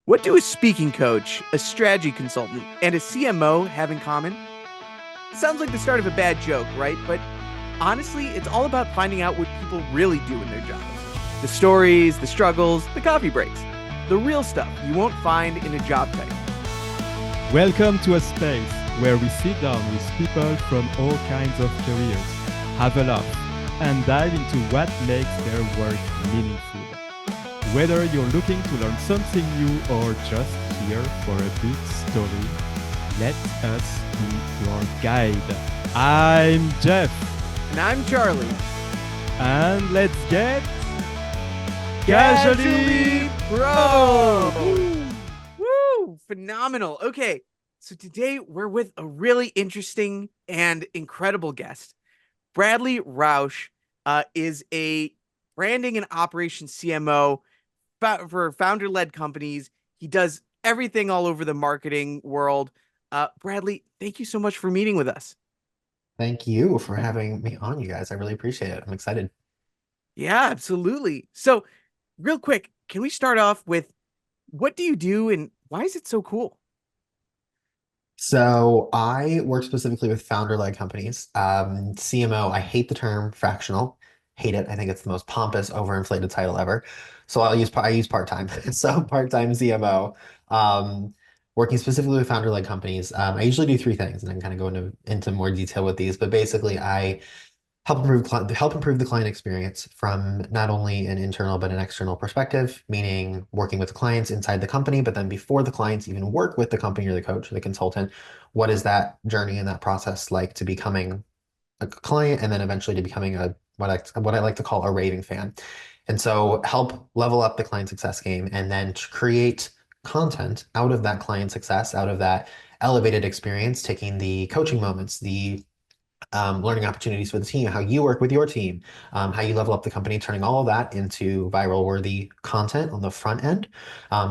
What do a speaking coach, a strategy consultant, and a CMO have in common? Sounds like the start of a bad joke, right? But honestly, it's all about finding out what people really do in their jobs. The stories, the struggles, the coffee breaks. The real stuff you won't find in a job title. Welcome to a space where we sit down with people from all kinds of careers, have a laugh, and dive into what makes their work meaningful. Whether you're looking to learn something new or just here for a good story, let us be your guide. I'm Geoff. And I'm Charlie. And let's get Casually Pro! Woo! Phenomenal. Okay, so today we're with a really interesting and incredible guest. Bradley Rausch is a branding and operations CMO for founder-led companies. He does everything all over the marketing world. Bradley, thank you so much for meeting with us. Thank you for having me on, you guys. I really appreciate it. I'm excited. Yeah, absolutely. So, real quick, can we start off with what do you do and why is it so cool? So I work specifically with founder-led companies. CMO, I hate the term fractional. Hate it. I think it's the most pompous, overinflated title ever. So I use part-time. So part-time CMO. Working specifically with founder-led companies. I usually do three things, and I can kind of go into more detail with these. But basically, I help improve the client experience from not only an internal but an external perspective, meaning working with the clients inside the company, but then before the clients even work with the company or the coach or the consultant, what is that journey and that process like to becoming a client and then eventually to becoming what I like to call a raving fan. And so help level up the client success game and then to create content out of that client success, out of that elevated experience, taking the coaching moments, the learning opportunities for the team, how you work with your team, how you level up the company, turning all of that into viral worthy content on the front end.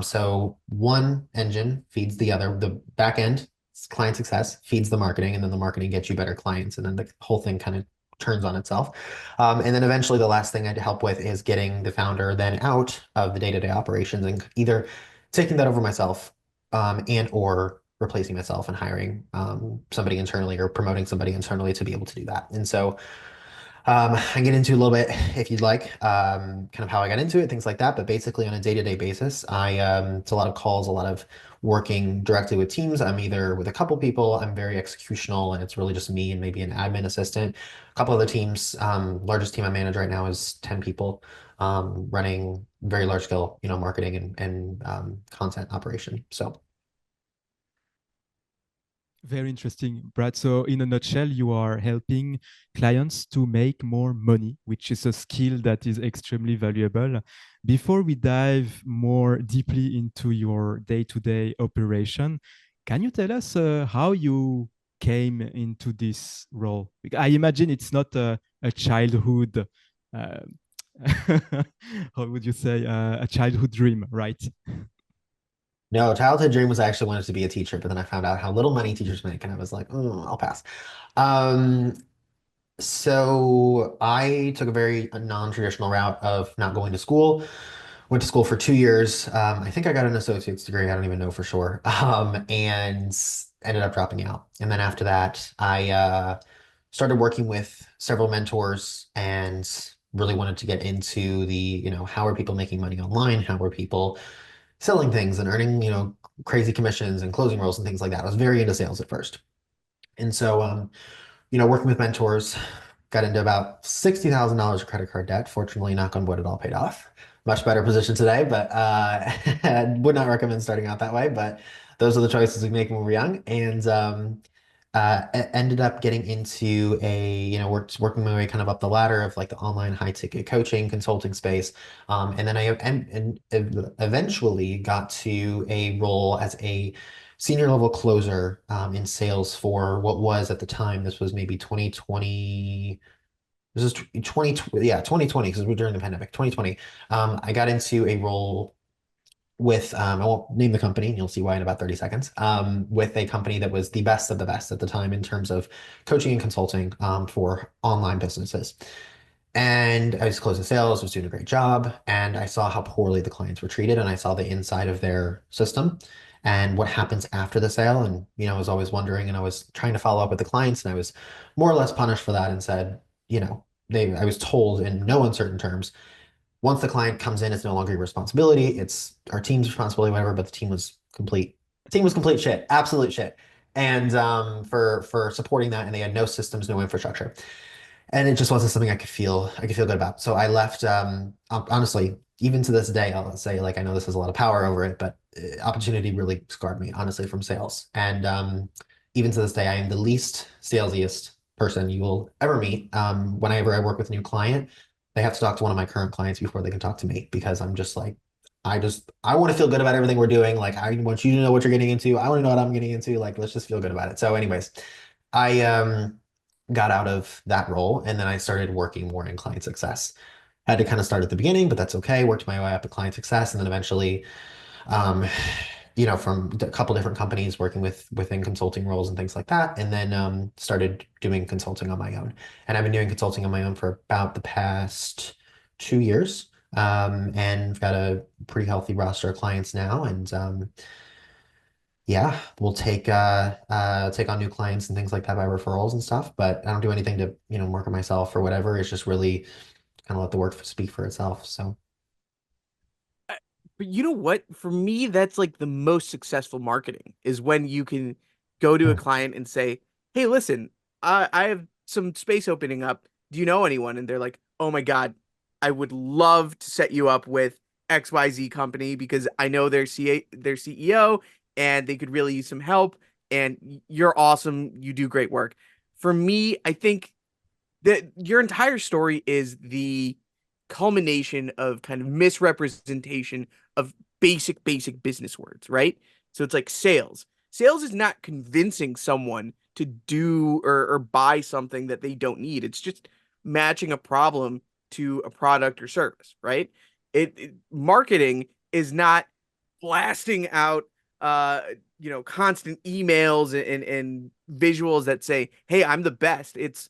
So one engine feeds the other. The back end, client success, feeds the marketing, and then the marketing gets you better clients. And then the whole thing kind of turns on itself. And then eventually the last thing I'd help with is getting the founder then out of the day-to-day operations and either taking that over myself and or replacing myself and hiring somebody internally or promoting somebody internally to be able to do that. And so I get into a little bit, if you'd like, kind of how I got into it, things like that. But basically on a day-to-day basis, it's a lot of calls, a lot of working directly with teams. I'm either with a couple people, I'm very executional, and it's really just me and maybe an admin assistant. A couple other teams, largest team I manage right now is 10 people, running very large scale, marketing and content operation. So Very interesting, Brad. So, in a nutshell, you are helping clients to make more money, which is a skill that is extremely valuable. Before we dive more deeply into your day-to-day operation, can you tell us how you came into this role? I imagine it's not a childhood, uh, how would you say, a childhood dream, right? no, childhood dream was I actually wanted to be a teacher, but then I found out how little money teachers make, and I was like, I'll pass. Um, so I took a very non-traditional route of not going to school. Went to school for 2 years. I think I got an associate's degree. I don't even know for sure. And ended up dropping out. And then after that, I started working with several mentors and really wanted to get into how are people making money online? How are people selling things and earning, crazy commissions and closing roles and things like that. I was very into sales at first. And so, working with mentors, got into about $60,000 of credit card debt. Fortunately, knock on wood, it all paid off. Much better position today, but would not recommend starting out that way. But those are the choices we make when we're young. And ended up getting into working my way kind of up the ladder of like the online high ticket coaching consulting space. And then eventually got to a role as a senior level closer in sales for what was at the time, this was maybe 2020. This is 2020, yeah, 2020, because we're during the pandemic, 2020. I got into a role with, I won't name the company, and you'll see why in about 30 seconds, with a company that was the best of the best at the time in terms of coaching and consulting for online businesses. And I was closing sales, was doing a great job, and I saw how poorly the clients were treated, and I saw the inside of their system and what happens after the sale. And I was always wondering, and I was trying to follow up with the clients, and I was more or less punished for that and said, I was told in no uncertain terms, once the client comes in, it's no longer your responsibility. It's our team's responsibility, whatever. But the team was complete shit, absolute shit. And for supporting that, and they had no systems, no infrastructure, and it just wasn't something I could feel good about. So I left. Honestly, even to this day, I'll say, like, I know this has a lot of power over it, but opportunity really scarred me, honestly, from sales. And even to this day, I am the least salesiest person you will ever meet. Whenever I work with a new client, they have to talk to one of my current clients before they can talk to me, because I'm just like, I want to feel good about everything we're doing. Like, I want you to know what you're getting into. I want to know what I'm getting into. Like, let's just feel good about it. So anyways, I got out of that role, and then I started working more in client success. Had to kind of start at the beginning, but that's okay. Worked my way up to client success, and then eventually, um, from a couple different companies, working within consulting roles and things like that, and then started doing consulting on my own. And I've been doing consulting on my own for about the past 2 years, and I've got a pretty healthy roster of clients now, and yeah, we'll take on new clients and things like that by referrals and stuff, but I don't do anything to, market myself or whatever. It's just really kind of let the work speak for itself. So But you know what? For me, that's like the most successful marketing is when you can go to a yeah. client and say, "Hey, listen, I have some space opening up. Do you know anyone?" And they're like, "Oh my God, I would love to set you up with XYZ company because I know their CEO and they could really use some help and you're awesome. You do great work." For me, I think that your entire story is the culmination of kind of misrepresentation of basic business words, right? So it's like sales. Sales is not convincing someone to do or buy something that they don't need. It's just matching a problem to a product or service, right? Marketing is not blasting out constant emails and visuals that say, "Hey, I'm the best." It's,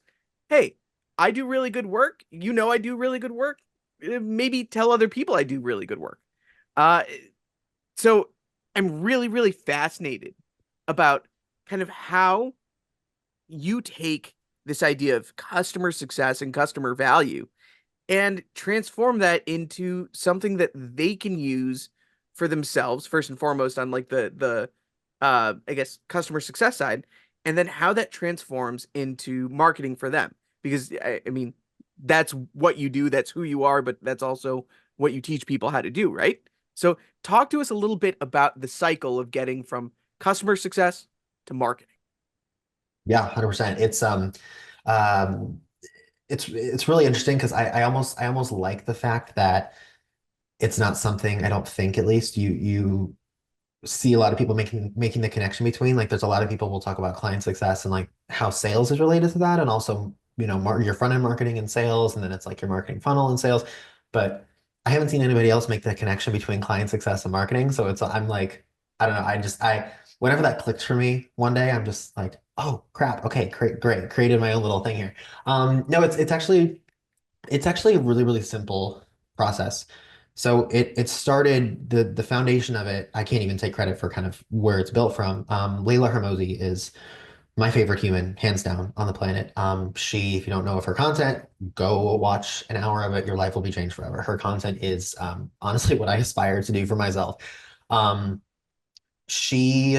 "Hey, I do really good work. You know I do really good work. Maybe tell other people I do really good work." Uh, so I'm really fascinated about kind of how you take this idea of customer success and customer value and transform that into something that they can use for themselves first and foremost on like the I guess customer success side, and then how that transforms into marketing for them, because I mean that's what you do, that's who you are, but that's also what you teach people how to do, right? So talk to us a little bit about the cycle of getting from customer success to marketing. Yeah, 100%. Um, it's really interesting because I almost like the fact that it's not something, I don't think, at least you see a lot of people making the connection between, like, there's a lot of people will talk about client success and like how sales is related to that, and also your front end marketing and sales, and then it's like your marketing funnel and sales. But I haven't seen anybody else make the connection between client success and marketing. So I'm like, I don't know, I whenever that clicked for me one day, I'm just like, oh crap, okay, great, created my own little thing here. No, it's actually a really simple process. So it started, the foundation of it. I can't even take credit for kind of where it's built from. Layla Hermosi is my favorite human, hands down, on the planet. If you don't know of her content, go watch an hour of it. Your life will be changed forever. Her content is honestly what I aspire to do for myself. Um, she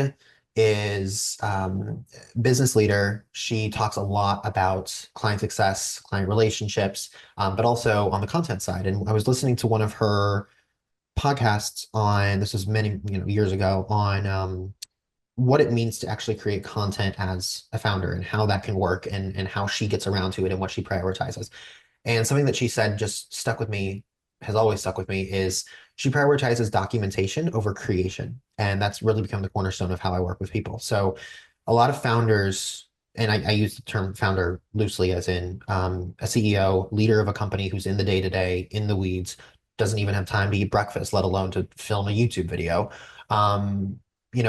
is business leader. She talks a lot about client success, client relationships, but also on the content side. And I was listening to one of her podcasts on, this was many, years ago, on what it means to actually create content as a founder and how that can work, and how she gets around to it and what she prioritizes. And something that she said just stuck with me, has always stuck with me, is she prioritizes documentation over creation. And that's really become the cornerstone of how I work with people. So a lot of founders, and I use the term founder loosely, as in a CEO, leader of a company who's in the day-to-day, in the weeds, doesn't even have time to eat breakfast, let alone to film a YouTube video,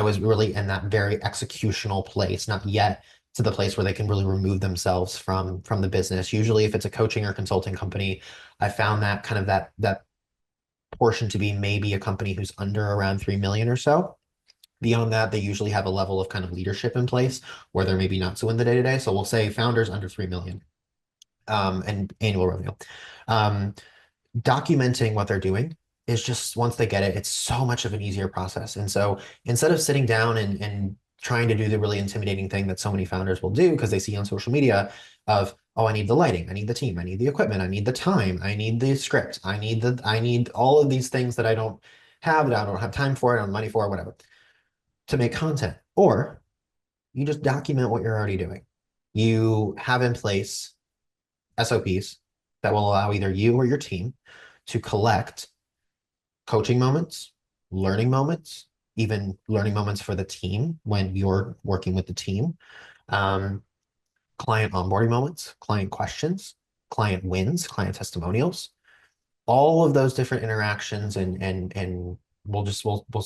is really in that very executional place, not yet to the place where they can really remove themselves from the business. Usually, if it's a coaching or consulting company, I found that kind of that portion to be maybe a company who's under around 3 million or so. Beyond that, they usually have a level of kind of leadership in place where they're maybe not so in the day-to-day. So we'll say founders under 3 million and annual revenue. Documenting what they're doing is just, once they get it, it's so much of an easier process. And so instead of sitting down and trying to do the really intimidating thing that so many founders will do because they see on social media of, oh, I need the lighting, I need the team, I need the equipment, I need the time, I need the script, I need all of these things that I don't have, that I don't have time for, I don't have money for, whatever, to make content. Or you just document what you're already doing. You have in place SOPs that will allow either you or your team to collect coaching moments, learning moments, even learning moments for the team when you're working with the team, client onboarding moments, client questions, client wins, client testimonials, all of those different interactions and we'll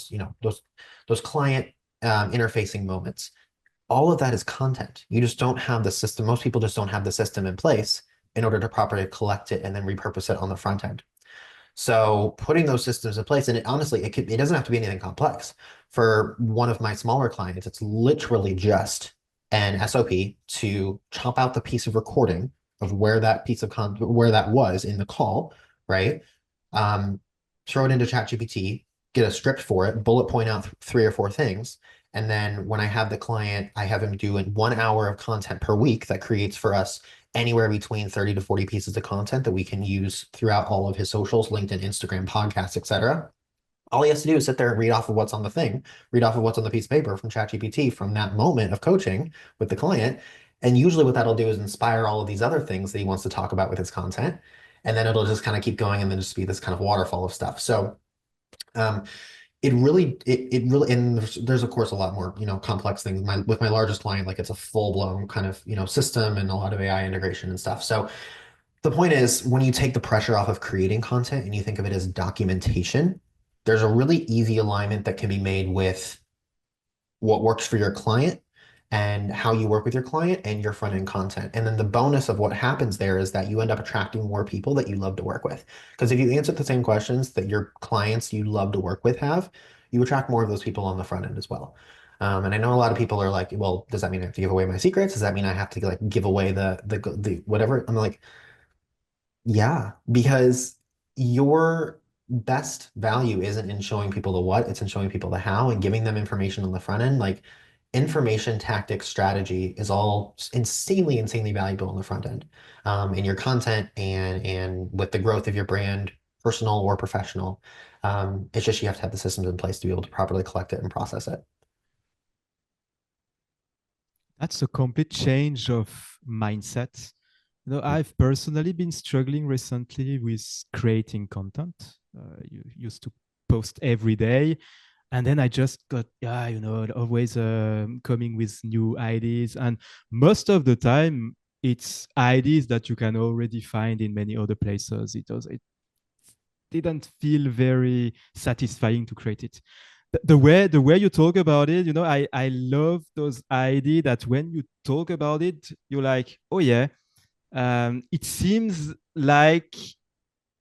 you know those client interfacing moments. All of that is content. You just don't have the system. Most people just don't have the system in place in order to properly collect it and then repurpose it on the front end. So putting those systems in place, and honestly, it doesn't have to be anything complex. For one of my smaller clients, it's literally just an SOP to chop out the piece of recording of where that piece of content, where that was in the call, right? Throw it into ChatGPT, get a script for it, bullet point out 3 or 4 things. And then when I have the client, I have him do 1 hour of content per week that creates for us anywhere between 30 to 40 pieces of content that we can use throughout all of his socials, LinkedIn, Instagram, podcasts, etc. All he has to do is sit there and read off of what's on the thing, read off of what's on the piece of paper from ChatGPT from that moment of coaching with the client. And usually what that'll do is inspire all of these other things that he wants to talk about with his content. And then it'll just kind of keep going and then just be this kind of waterfall of stuff. So it really, and there's of course a lot more, complex things. With my largest client, like it's a full-blown kind of, system and a lot of AI integration and stuff. So the point is, when you take the pressure off of creating content and you think of it as documentation, there's a really easy alignment that can be made with what works for your client and how you work with your client and your front end content. And then the bonus of what happens there is that you end up attracting more people that you love to work with. Because if you answer the same questions that your clients you love to work with have, you attract more of those people on the front end as well. And I know a lot of people are like, well, does that mean I have to give away my secrets? Does that mean I have to like give away the whatever? I'm like, yeah, because your best value isn't in showing people the what, it's in showing people the how and giving them information on the front end. Like information, tactics, strategy is all insanely, insanely valuable on the front end. In your content and with the growth of your brand, personal or professional. It's just you have to have the systems in place to be able to properly collect it and process it. That's a complete change of mindset. I've personally been struggling recently with creating content. You used to post every day, and then I just got, always coming with new ideas. And most of the time, it's ideas that you can already find in many other places. It didn't feel very satisfying to create it. The way you talk about it, I love those ideas that when you talk about it, you're like, oh yeah, it seems like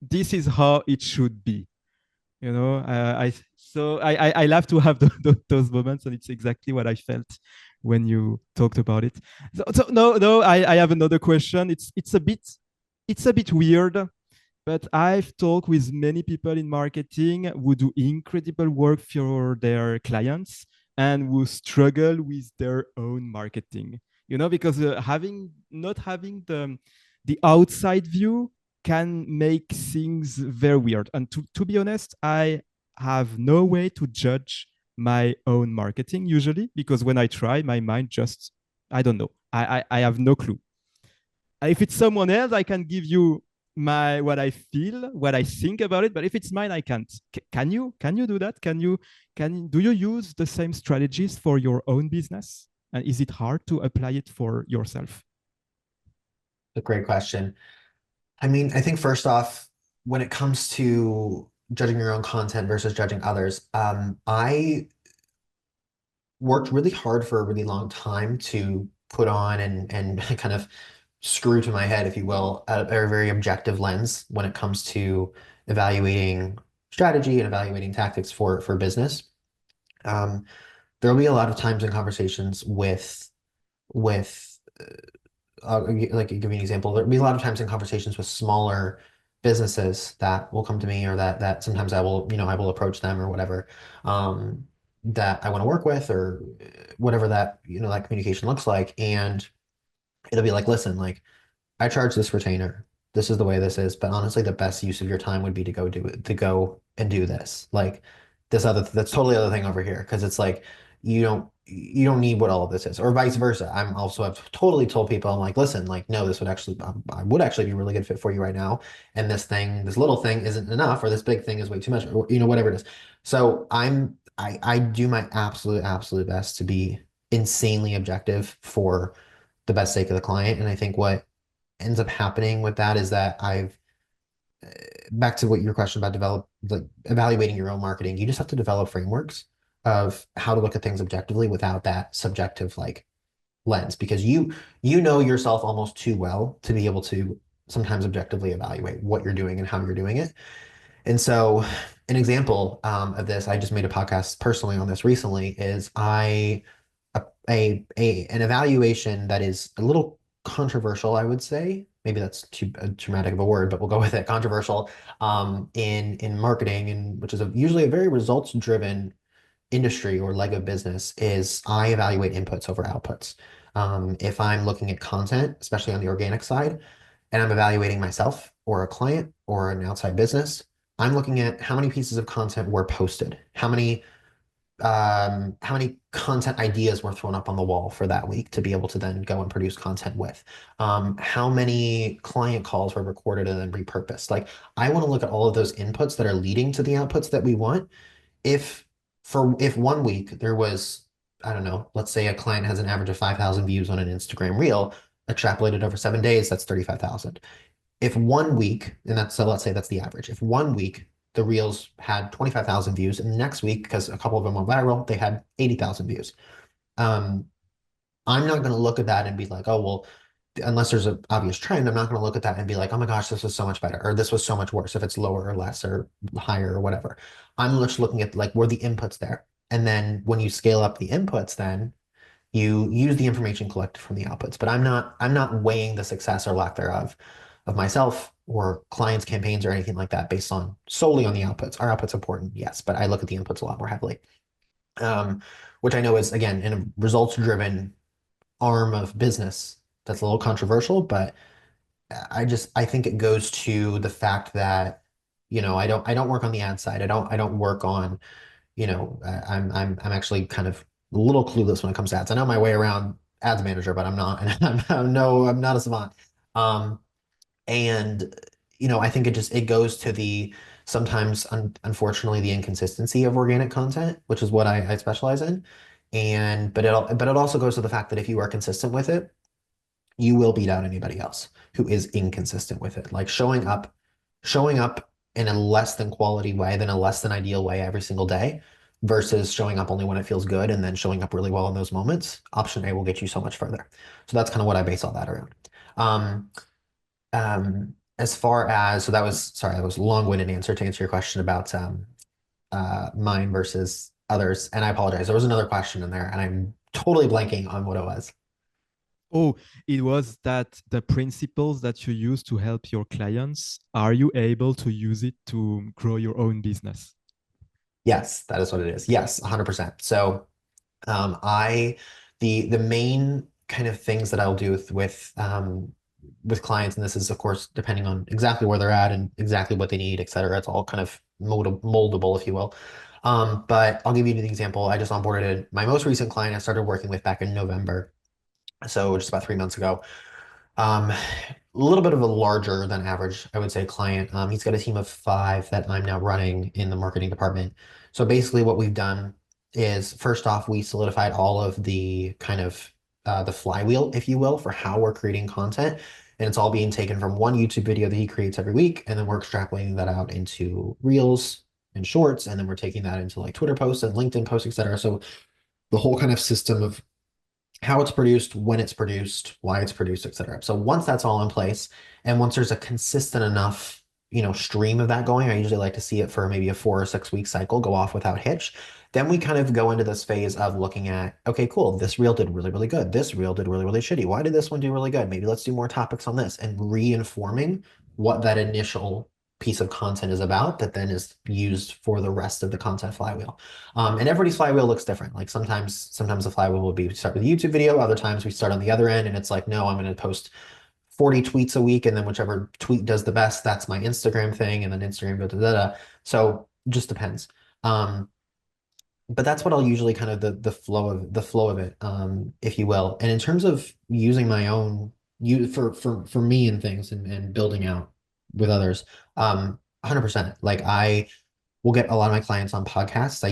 this is how it should be. I love to have those moments, and it's exactly what I felt when you talked about it. So no, I have another question. It's a bit weird, but I've talked with many people in marketing who do incredible work for their clients and who struggle with their own marketing. Because not having the outside view can make things very weird. And to be honest, I have no way to judge my own marketing usually, because when I try, my mind just, I don't know. I have no clue. If it's someone else, I can give you what I feel, what I think about it. But if it's mine, I can't. Can you do that? Do you use the same strategies for your own business? And is it hard to apply it for yourself? A great question. I mean, I think first off, when it comes to judging your own content versus judging others, I worked really hard for a really long time to put on and kind of screw to my head, if you will, a very objective lens when it comes to evaluating strategy and evaluating tactics for business. Um, there'll be a lot of times in conversations with like give you an example. There'll be a lot of times in conversations with smaller businesses that will come to me, or that sometimes I will, I will approach them or whatever, that I want to work with, or whatever that, that communication looks like. And it'll be like, listen, like, I charge this retainer. This is the way this is. But honestly, the best use of your time would be to go do it, to go and do this. Like that's totally other thing over here. Because it's like you don't need what all of this is, or vice versa. I've totally told people, I'm like, listen, like, no, this would actually, I would actually be a really good fit for you right now. And this little thing isn't enough, or this big thing is way too much, or whatever it is. So I do my absolute best to be insanely objective for the best sake of the client. And I think what ends up happening with that is that back to what your question about evaluating your own marketing, you just have to develop frameworks of how to look at things objectively without that subjective like lens, because you know yourself almost too well to be able to sometimes objectively evaluate what you're doing and how you're doing it. And so an example of this, I just made a podcast personally on this recently, is an evaluation that is a little controversial, I would say. Maybe that's too dramatic of a word, but we'll go with it. Controversial in marketing, and which is usually a very results driven industry or leg of business, is I evaluate inputs over outputs. If I'm looking at content, especially on the organic side, and I'm evaluating myself or a client or an outside business, I'm looking at how many pieces of content were posted, how many content ideas were thrown up on the wall for that week to be able to then go and produce content with, how many client calls were recorded and then repurposed. Like, I want to look at all of those inputs that are leading to the outputs that we want. If if one week there was, I don't know, let's say a client has an average of 5,000 views on an Instagram reel, extrapolated over 7 days, that's 35,000. If one week, and that's, so let's say that's the average. If one week the reels had 25,000 views, and the next week, because a couple of them went viral, they had 80,000 views. Um, I'm not going to look at that and be like, oh, well, unless there's an obvious trend, I'm not going to look at that and be like, oh my gosh, this was so much better, or this was so much worse if it's lower or less or higher or whatever. I'm just looking at like, were the inputs there? And then when you scale up the inputs, then you use the information collected from the outputs. But I'm not weighing the success or lack thereof of myself or clients' campaigns or anything like that based on solely on the outputs. Our outputs important, yes, but I look at the inputs a lot more heavily. Which I know is, again, in a results driven arm of business, that's a little controversial, but I think it goes to the fact that, I don't work on the ad side. I don't work on, I'm actually kind of a little clueless when it comes to ads. I know my way around ads manager, but I'm not, and I'm not a savant. Um, and I think it goes to the sometimes unfortunately the inconsistency of organic content, which is what I specialize in. But it also goes to the fact that if you are consistent with it, you will beat out anybody else who is inconsistent with it. Like showing up in a less than quality way, than a less than ideal way every single day, versus showing up only when it feels good and then showing up really well in those moments. Option A will get you so much further. So that's kind of what I base all that around. Um, as far as, so that was, sorry, that was a long-winded answer to answer your question about mine versus others. And I apologize. There was another question in there and I'm totally blanking on what it was. Oh, it was that the principles that you use to help your clients, are you able to use it to grow your own business? Yes, that is what it is. Yes, 100%. So I the main kind of things that I'll do with clients, and this is of course depending on exactly where they're at and exactly what they need, et cetera. It's all kind of moldable, if you will. But I'll give you an example. I just onboarded my most recent client I started working with back in November. So just about 3 months ago. A little bit of a larger than average, I would say, client. He's got a team of 5 that I'm now running in the marketing department. So basically what we've done is, first off, we solidified all of the kind of the flywheel, if you will, for how we're creating content. And it's all being taken from one YouTube video that he creates every week. And then we're extrapolating that out into reels and shorts. And then we're taking that into like Twitter posts and LinkedIn posts, et cetera. So the whole kind of system of how it's produced, when it's produced, why it's produced, etc. So once that's all in place, and once there's a consistent enough, stream of that going, I usually like to see it for maybe a 4 or 6 week cycle go off without hitch. Then we kind of go into this phase of looking at, okay, cool, this reel did really, really good. This reel did really, really shitty. Why did this one do really good? Maybe let's do more topics on this, and reinforming what that initial piece of content is about that then is used for the rest of the content flywheel. And everybody's flywheel looks different. Like sometimes the flywheel will be start with a YouTube video. Other times we start on the other end and it's like, no, I'm going to post 40 tweets a week. And then whichever tweet does the best, that's my Instagram thing. And then Instagram goes da da da. So it just depends. Um, but that's what I'll usually kind of the flow of it, if you will. And in terms of using my own you for me and things and building out with others, 100%. Like I will get a lot of my clients on podcasts.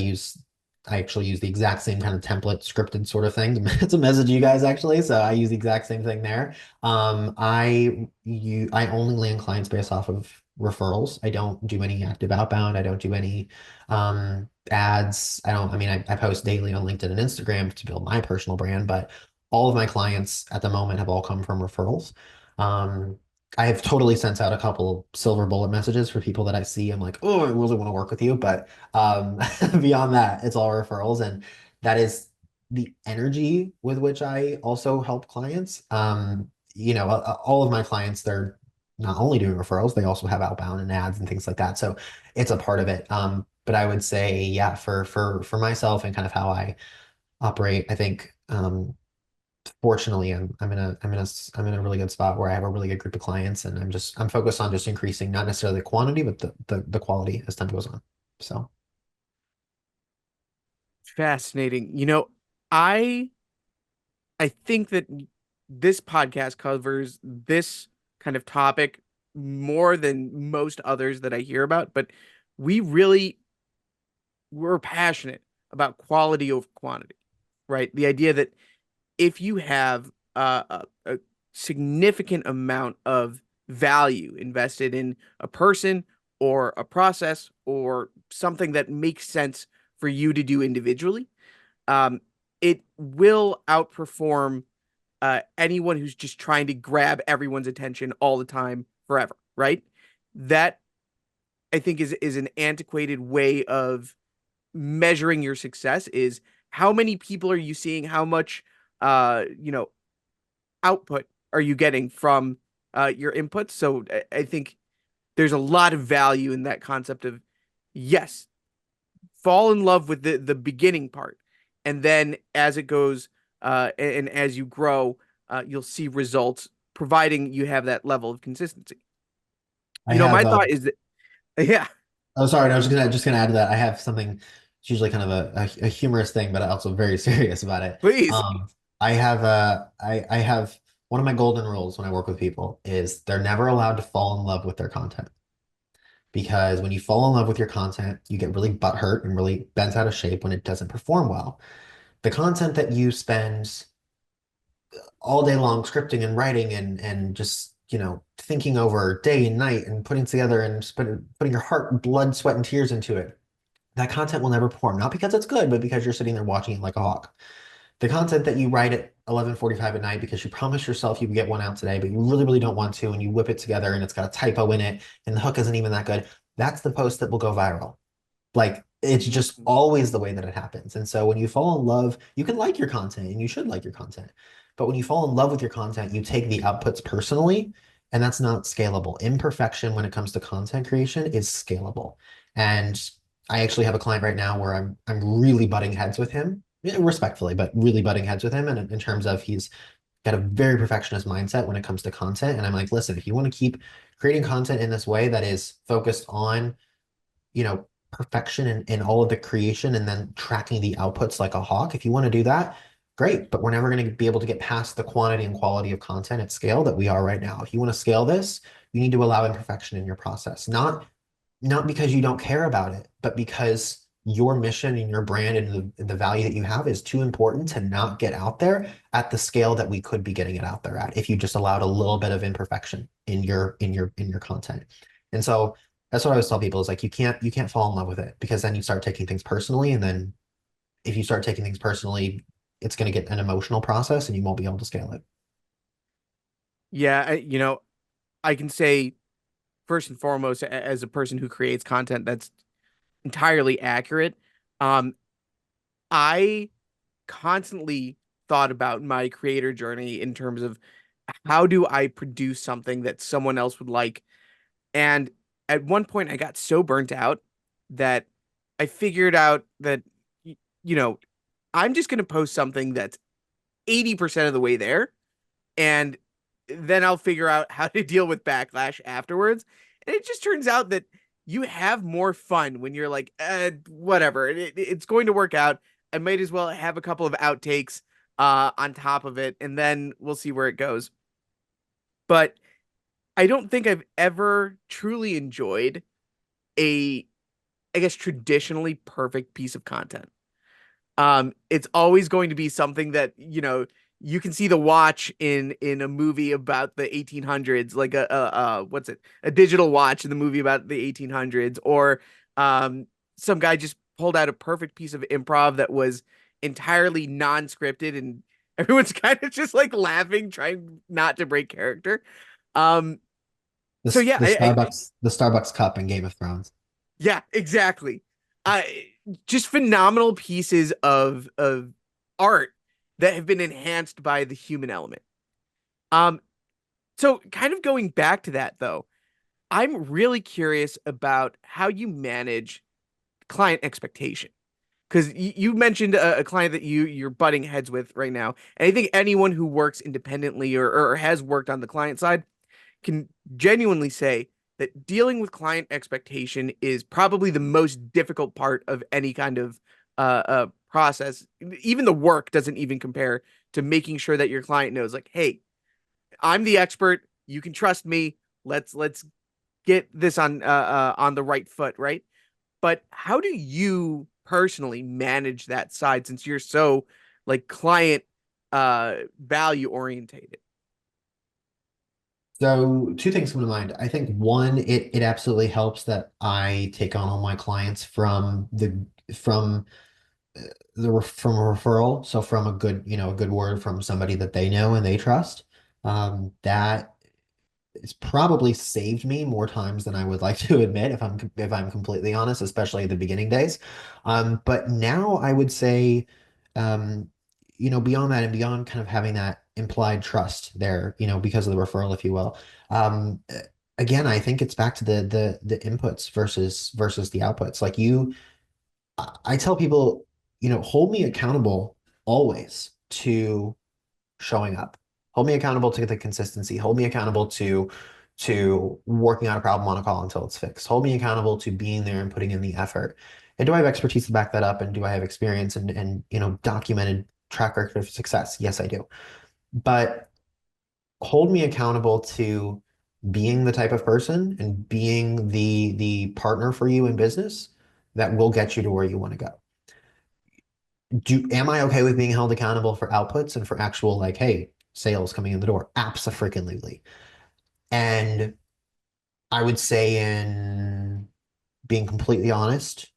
I actually use the exact same kind of template scripted sort of thing to message you guys actually. So I use the exact same thing there. I only land clients based off of referrals. I don't do any active outbound. I don't do any ads. I post daily on LinkedIn and Instagram to build my personal brand, but all of my clients at the moment have all come from referrals. Um, I have totally sent out a couple silver bullet messages for people that I see. I'm like, oh, I really want to work with you. But beyond that, it's all referrals. And that is the energy with which I also help clients. All of my clients, they're not only doing referrals, they also have outbound and ads and things like that. So it's a part of it. But I would say, yeah, for myself and kind of how I operate, I think fortunately I'm in a really good spot where I have a really good group of clients, and I'm focused on just increasing not necessarily the quantity but the quality as time goes on. So Fascinating. I I think that this podcast covers this kind of topic more than most others that I hear about, but we really we're passionate about quality over quantity, right? The idea that if you have a significant amount of value invested in a person or a process or something that makes sense for you to do individually, um, it will outperform anyone who's just trying to grab everyone's attention all the time forever, right? That I think is an antiquated way of measuring your success is how many people are you seeing, how much output are you getting from your inputs. So I think there's a lot of value in that concept of yes, fall in love with the beginning part, and then as it goes and as you grow, you'll see results, providing you have that level of consistency. I have My thought is that yeah, oh, sorry, no, I was just gonna add to that. I have something. It's usually kind of a humorous thing, but also very serious about it. please. I have one of my golden rules when I work with people is they're never allowed to fall in love with their content, because when you fall in love with your content, you get really butthurt and really bent out of shape when it doesn't perform well. The content that you spend all day long scripting and writing and just thinking over day and night and putting together and putting your heart, blood, sweat, and tears into it, that content will never perform. Not because it's good, but because you're sitting there watching it like a hawk. The content that you write at 11:45 at night because you promised yourself you would get one out today, but you really, really don't want to, and you whip it together and it's got a typo in it and the hook isn't even that good, that's the post that will go viral. Like it's just always the way that it happens. And so when you fall in love, you can like your content and you should like your content. But when you fall in love with your content, you take the outputs personally, and that's not scalable. Imperfection when it comes to content creation is scalable. And I actually have a client right now where I'm really butting heads with him, respectfully, but really butting heads with him in terms of he's got a very perfectionist mindset when it comes to content. And I'm like, listen, if you want to keep creating content in this way that is focused on perfection in all of the creation and then tracking the outputs like a hawk. If you want to do that, great, but we're never going to be able to get past the quantity and quality of content at scale that we are right now. If you want to scale this, you need to allow imperfection in your process, not because you don't care about it, but because your mission and your brand and the value that you have is too important to not get out there at the scale that we could be getting it out there at if you just allowed a little bit of imperfection in your content. And so that's what I always tell people is like you can't fall in love with it, because then you start taking things personally, and then if you start taking things personally, it's going to get an emotional process and you won't be able to scale it. Yeah, I can say first and foremost, as a person who creates content, that's entirely accurate. Um, I constantly thought about my creator journey in terms of how do I produce something that someone else would like. And at one point, I got so burnt out that I figured out that, you know, I'm just going to post something that's 80% of the way there. And then I'll figure out how to deal with backlash afterwards. And it just turns out that you have more fun when you're like, whatever, it's going to work out. I might as well have a couple of outtakes on top of it, and then we'll see where it goes. But I don't think I've ever truly enjoyed a, I guess, traditionally perfect piece of content. It's always going to be something that, you can see the watch in a movie about the 1800s, like what's it, a digital watch in the movie about the 1800s, or some guy just pulled out a perfect piece of improv that was entirely non-scripted, and everyone's kind of just like laughing, trying not to break character. Um, so This yeah, The Starbucks cup in Game of Thrones. yeah, exactly. Just phenomenal pieces of art that have been enhanced by the human element. Um, so kind of going back to that though, I'm really curious about how you manage client expectation. Because you mentioned a client that you're butting heads with right now, and I think anyone who works independently or has worked on the client side can genuinely say that dealing with client expectation is probably the most difficult part of any kind of process. Even the work doesn't even compare to making sure that your client knows, like, hey, I'm the expert. You can trust me. Let's get this on the right foot, right? But how do you personally manage that side since you're so like client value orientated? So two things come to mind. I think one, it absolutely helps that I take on all my clients from from a referral. So from a good, a good word from somebody that they know and they trust. That it's probably saved me more times than I would like to admit, if I'm completely honest, especially the beginning days. But now I would say, um, beyond that and beyond kind of having that implied trust there, because of the referral, if you will. Um, Again, I think it's back to the inputs versus the outputs. Like I tell people, hold me accountable always to showing up. Hold me accountable to the consistency. Hold me accountable to working on a problem on a call until it's fixed. Hold me accountable to being there and putting in the effort. And do I have expertise to back that up? And do I have experience and documented track record of success? Yes, I do. But hold me accountable to being the type of person and being the partner for you in business that will get you to where you want to go. Am I okay with being held accountable for outputs and for actual, like, hey, sales coming in the door? Absolutely. And I would say, in being completely honest,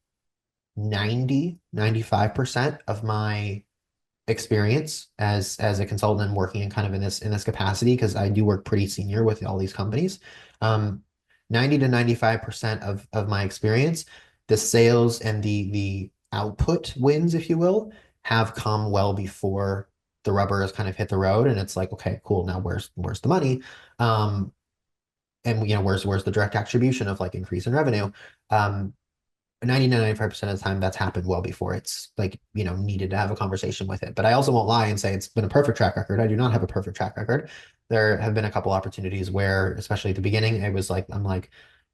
95% of my experience as a consultant and working in kind of in this capacity, because I do work pretty senior with all these companies. Um, 90 to 95% of my experience, the sales and the output wins, if you will, have come well before the rubber has kind of hit the road, and it's like, okay, cool, now where's the money? And where's the direct attribution of like increase in revenue? 90 to 95% of the time that's happened well before it's like, needed to have a conversation with it. But I also won't lie and say it's been a perfect track record. I do not have a perfect track record. There have been a couple opportunities where, especially at the beginning, it was like, I'm like,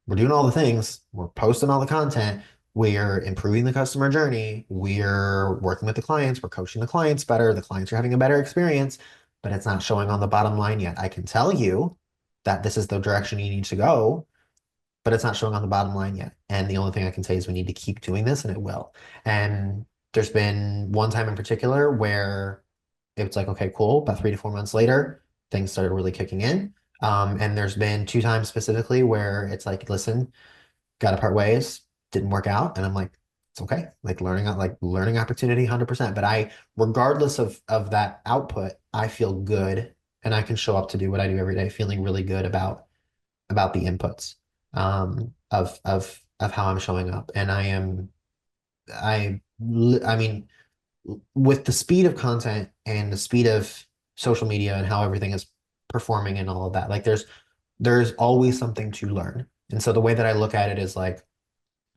we're doing all the things, we're posting all the content, we're improving the customer journey, we're working with the clients, we're coaching the clients better, the clients are having a better experience, but it's not showing on the bottom line yet. I can tell you that this is the direction you need to go, but it's not showing on the bottom line yet. And the only thing I can say is we need to keep doing this, and it will. And there's been one time in particular where it's like, okay, cool. About 3 to 4 months later, things started really kicking in. And there's been two times specifically where it's like, listen, got to part ways, didn't work out. And I'm like, it's okay. Like learning opportunity 100%. But regardless of that output, I feel good and I can show up to do what I do every day, feeling really good about the inputs of how I'm showing up. And I mean, with the speed of content and the speed of social media and how everything is performing and all of that, like there's always something to learn. And so the way that I look at it is like,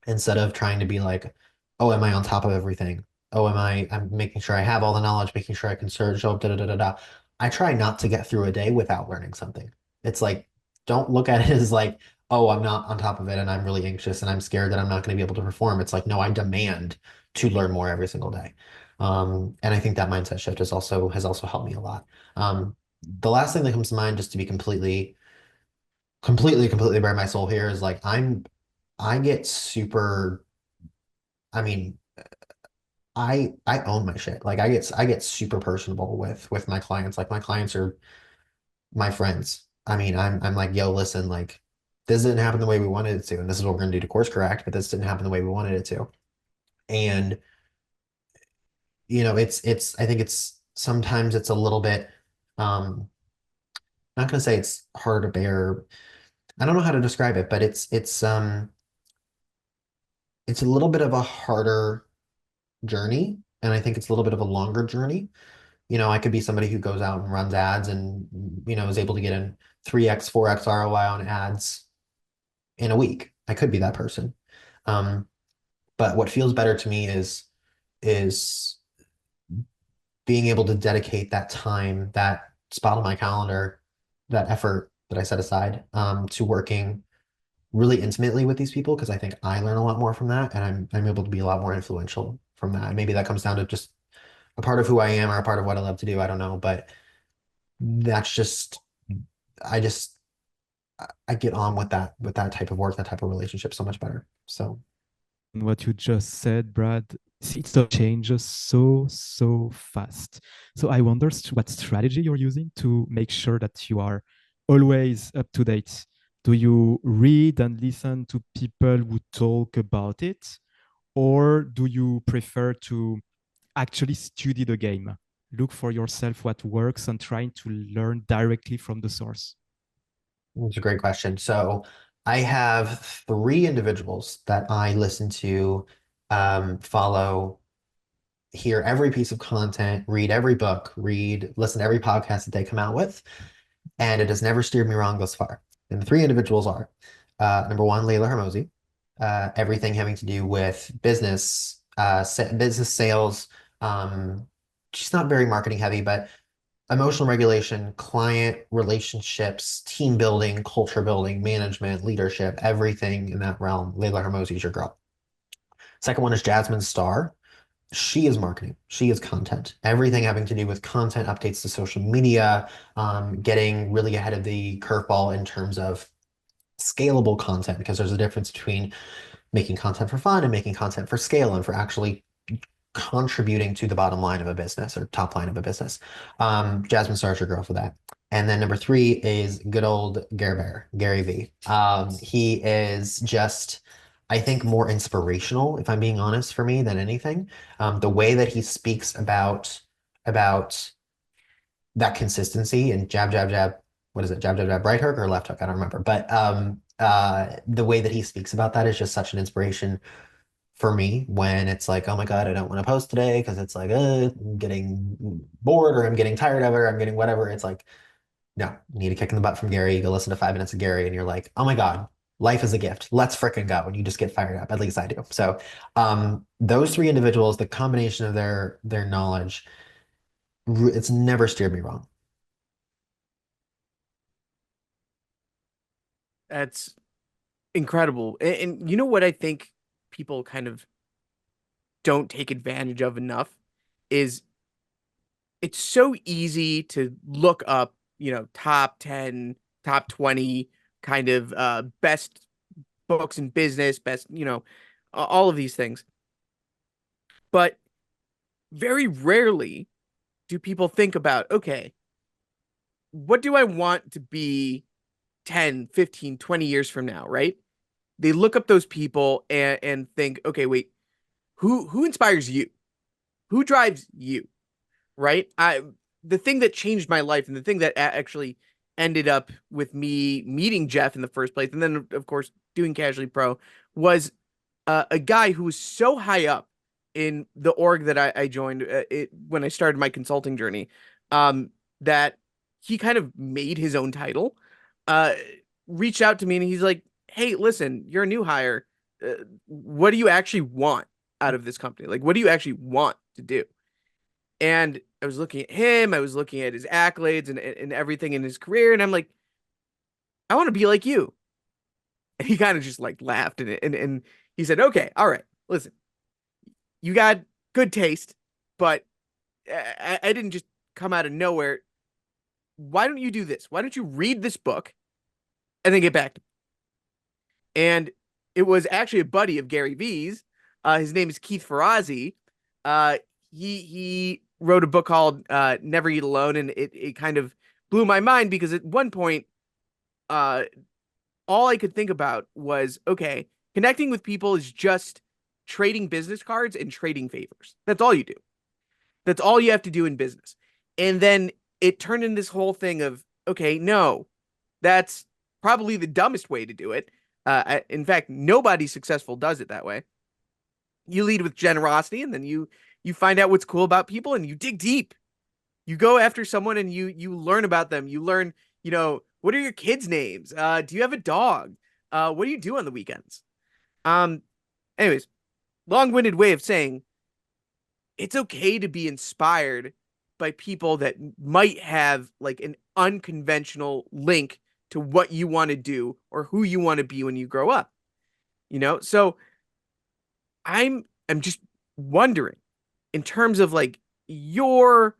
instead of trying to be like, oh, am I on top of everything? Oh, I'm making sure I have all the knowledge, making sure I can search, show up, da da da da da. I try not to get through a day without learning something. It's like, don't look at it as like, oh, I'm not on top of it and I'm really anxious and I'm scared that I'm not going to be able to perform. It's like, no, I demand to learn more every single day. And I think that mindset shift has also helped me a lot. The last thing that comes to mind, just to be completely bare my soul here, is like I get super, I mean, I own my shit. Like I get super personable with my clients. Like my clients are my friends. I mean, I'm like, yo, listen, like this didn't happen the way we wanted it to, and this is what we're gonna do to course correct, but this didn't happen the way we wanted it to. And it's I think it's sometimes it's a little bit not gonna say it's hard to bear. I don't know how to describe it, but it's a little bit of a harder journey, and I think it's a little bit of a longer journey. I could be somebody who goes out and runs ads and, is able to get in 3x, 4x ROI on ads in a week. I could be that person. Um, but what feels better to me is being able to dedicate that time, that spot on my calendar, that effort that I set aside, to working really intimately with these people, because I think I learn a lot more from that, and I'm able to be a lot more influential from that. And maybe that comes down to just a part of who I am or a part of what I love to do. I don't know, but that's just I just I get on with that type of work, that type of relationship so much better. So What you just said, Brad, it changes so fast. So I wonder what strategy you're using to make sure that you are always up to date. Do you read and listen to people who talk about it, or do you prefer to actually study the game, look for yourself what works, and trying to learn directly from the source? it's a great question. So I have three individuals that I listen to, follow, hear every piece of content, read every book, listen to every podcast that they come out with, and it has never steered me wrong thus far. And the three individuals are, number one, Layla Hermosi, everything having to do with business sales. She's not very marketing heavy, but emotional regulation, client relationships, team building, culture building, management, leadership, everything in that realm. Layla Hermosi is your girl. Second one is Jasmine Star. She is marketing. She is content. Everything having to do with content updates to social media, getting really ahead of the curveball in terms of scalable content, because there's a difference between making content for fun and making content for scale and for actually contributing to the bottom line of a business or top line of a business. Jasmine Star's your girl for that. And then number three is good old Gary Bear, Gary V. He is just, I think, more inspirational, if I'm being honest, for me than anything. The way that he speaks about that consistency and jab, jab, jab. What is it? Jab, jab, jab, right hook or left hook? I don't remember. But the way that he speaks about that is just such an inspiration for me, when it's like, oh my God, I don't want to post today because it's like, I'm getting bored or I'm getting tired of it or I'm getting whatever. It's like, no, you need a kick in the butt from Gary. You go listen to 5 minutes of Gary and you're like, oh my God, life is a gift. Let's fricking go. And you just get fired up. At least I do. So those three individuals, the combination of their knowledge, it's never steered me wrong. That's incredible. And you know what I think people kind of don't take advantage of enough is it's so easy to look up, top 10, top 20 kind of best books in business, best, all of these things. But very rarely do people think about, okay, what do I want to be 10, 15, 20 years from now, right? They look up those people and think, okay, wait, who inspires you? Who drives you? Right? The thing that changed my life and the thing that actually ended up with me meeting Geoff in the first place, and then of course doing Casually Pro, was a guy who was so high up in the org that I joined when I started my consulting journey, um, that he kind of made his own title, uh, reached out to me and he's like, "Hey, listen, you're a new hire. What do you actually want out of this company? Like, what do you actually want to do?" And I was looking at him, I was looking at his accolades and everything in his career, and I'm like, "I want to be like you." And he kind of just like laughed and he said, "Okay, all right, listen, you got good taste, but I didn't just come out of nowhere. Why don't you do this? Why don't you read this book and then get back to me?" And it was actually a buddy of Gary Vee's. His name is Keith Ferrazzi. Uh, he wrote a book called Never Eat Alone, and it kind of blew my mind because at one point, uh, all I could think about was, okay, connecting with people is just trading business cards and trading favors. That's all you do. That's all you have to do in business. And then it turned into this whole thing of, okay, no, that's probably the dumbest way to do it. In fact, nobody successful does it that way. You lead with generosity, and then you find out what's cool about people, and you dig deep. You go after someone, and you learn about them. You learn, what are your kids' names? Do you have a dog? What do you do on the weekends? Um, Anyways, long-winded way of saying it's okay to be inspired by people that might have like an unconventional link to what you want to do or who you want to be when you grow up. So I'm just wondering, in terms of like your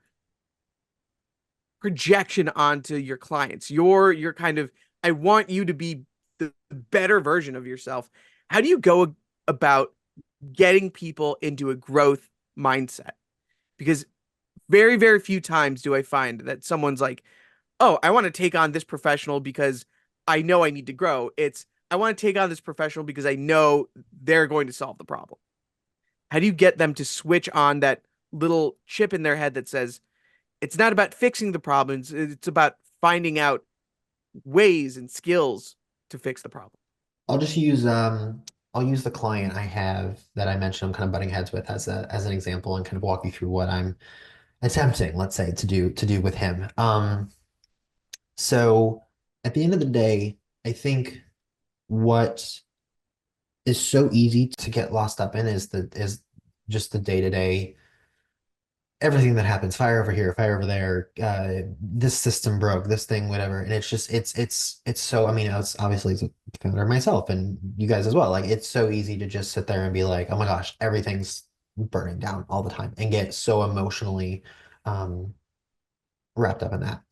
projection onto your clients, your kind of, I want you to be the better version of yourself. How do you go about getting people into a growth mindset? Because very, very few times do I find that someone's like, "Oh, I want to take on this professional because I know I need to grow." It's, "I want to take on this professional because I know they're going to solve the problem." How do you get them to switch on that little chip in their head that says, it's not about fixing the problems, it's about finding out ways and skills to fix the problem? I'll just use I'll use the client I have that I mentioned I'm kind of butting heads with as an example and kind of walk you through what I'm attempting, let's say, to do with him. So at the end of the day, I think what is so easy to get lost up in is just the day-to-day everything that happens, fire over here, fire over there, this system broke, this thing, whatever. And it's just it's so, I mean, it's obviously as a founder myself and you guys as well. Like it's so easy to just sit there and be like, oh my gosh, everything's burning down all the time and get so emotionally um wrapped up in that.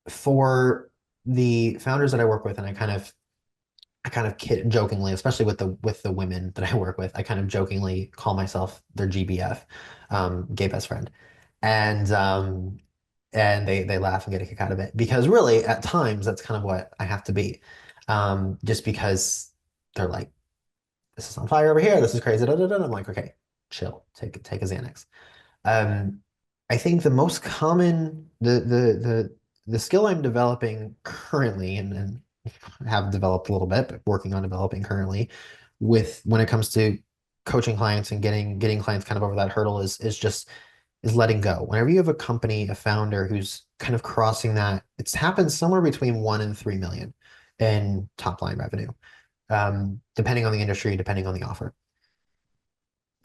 For the founders that I work with, and I kind of kid jokingly, especially with the women that I work with, I kind of jokingly call myself their GBF, gay best friend, and they laugh and get a kick out of it because really at times that's kind of what I have to be, just because they're like, this is on fire over here, this is crazy, da, da, da. I'm like, okay, chill, take a Xanax. Um, I think the most common the skill I'm developing currently and have developed a little bit, but working on developing currently with when it comes to coaching clients and getting clients kind of over that hurdle is letting go. Whenever you have a company, a founder who's kind of crossing that, it's happened somewhere between 1 and 3 million in top line revenue, depending on the industry, depending on the offer.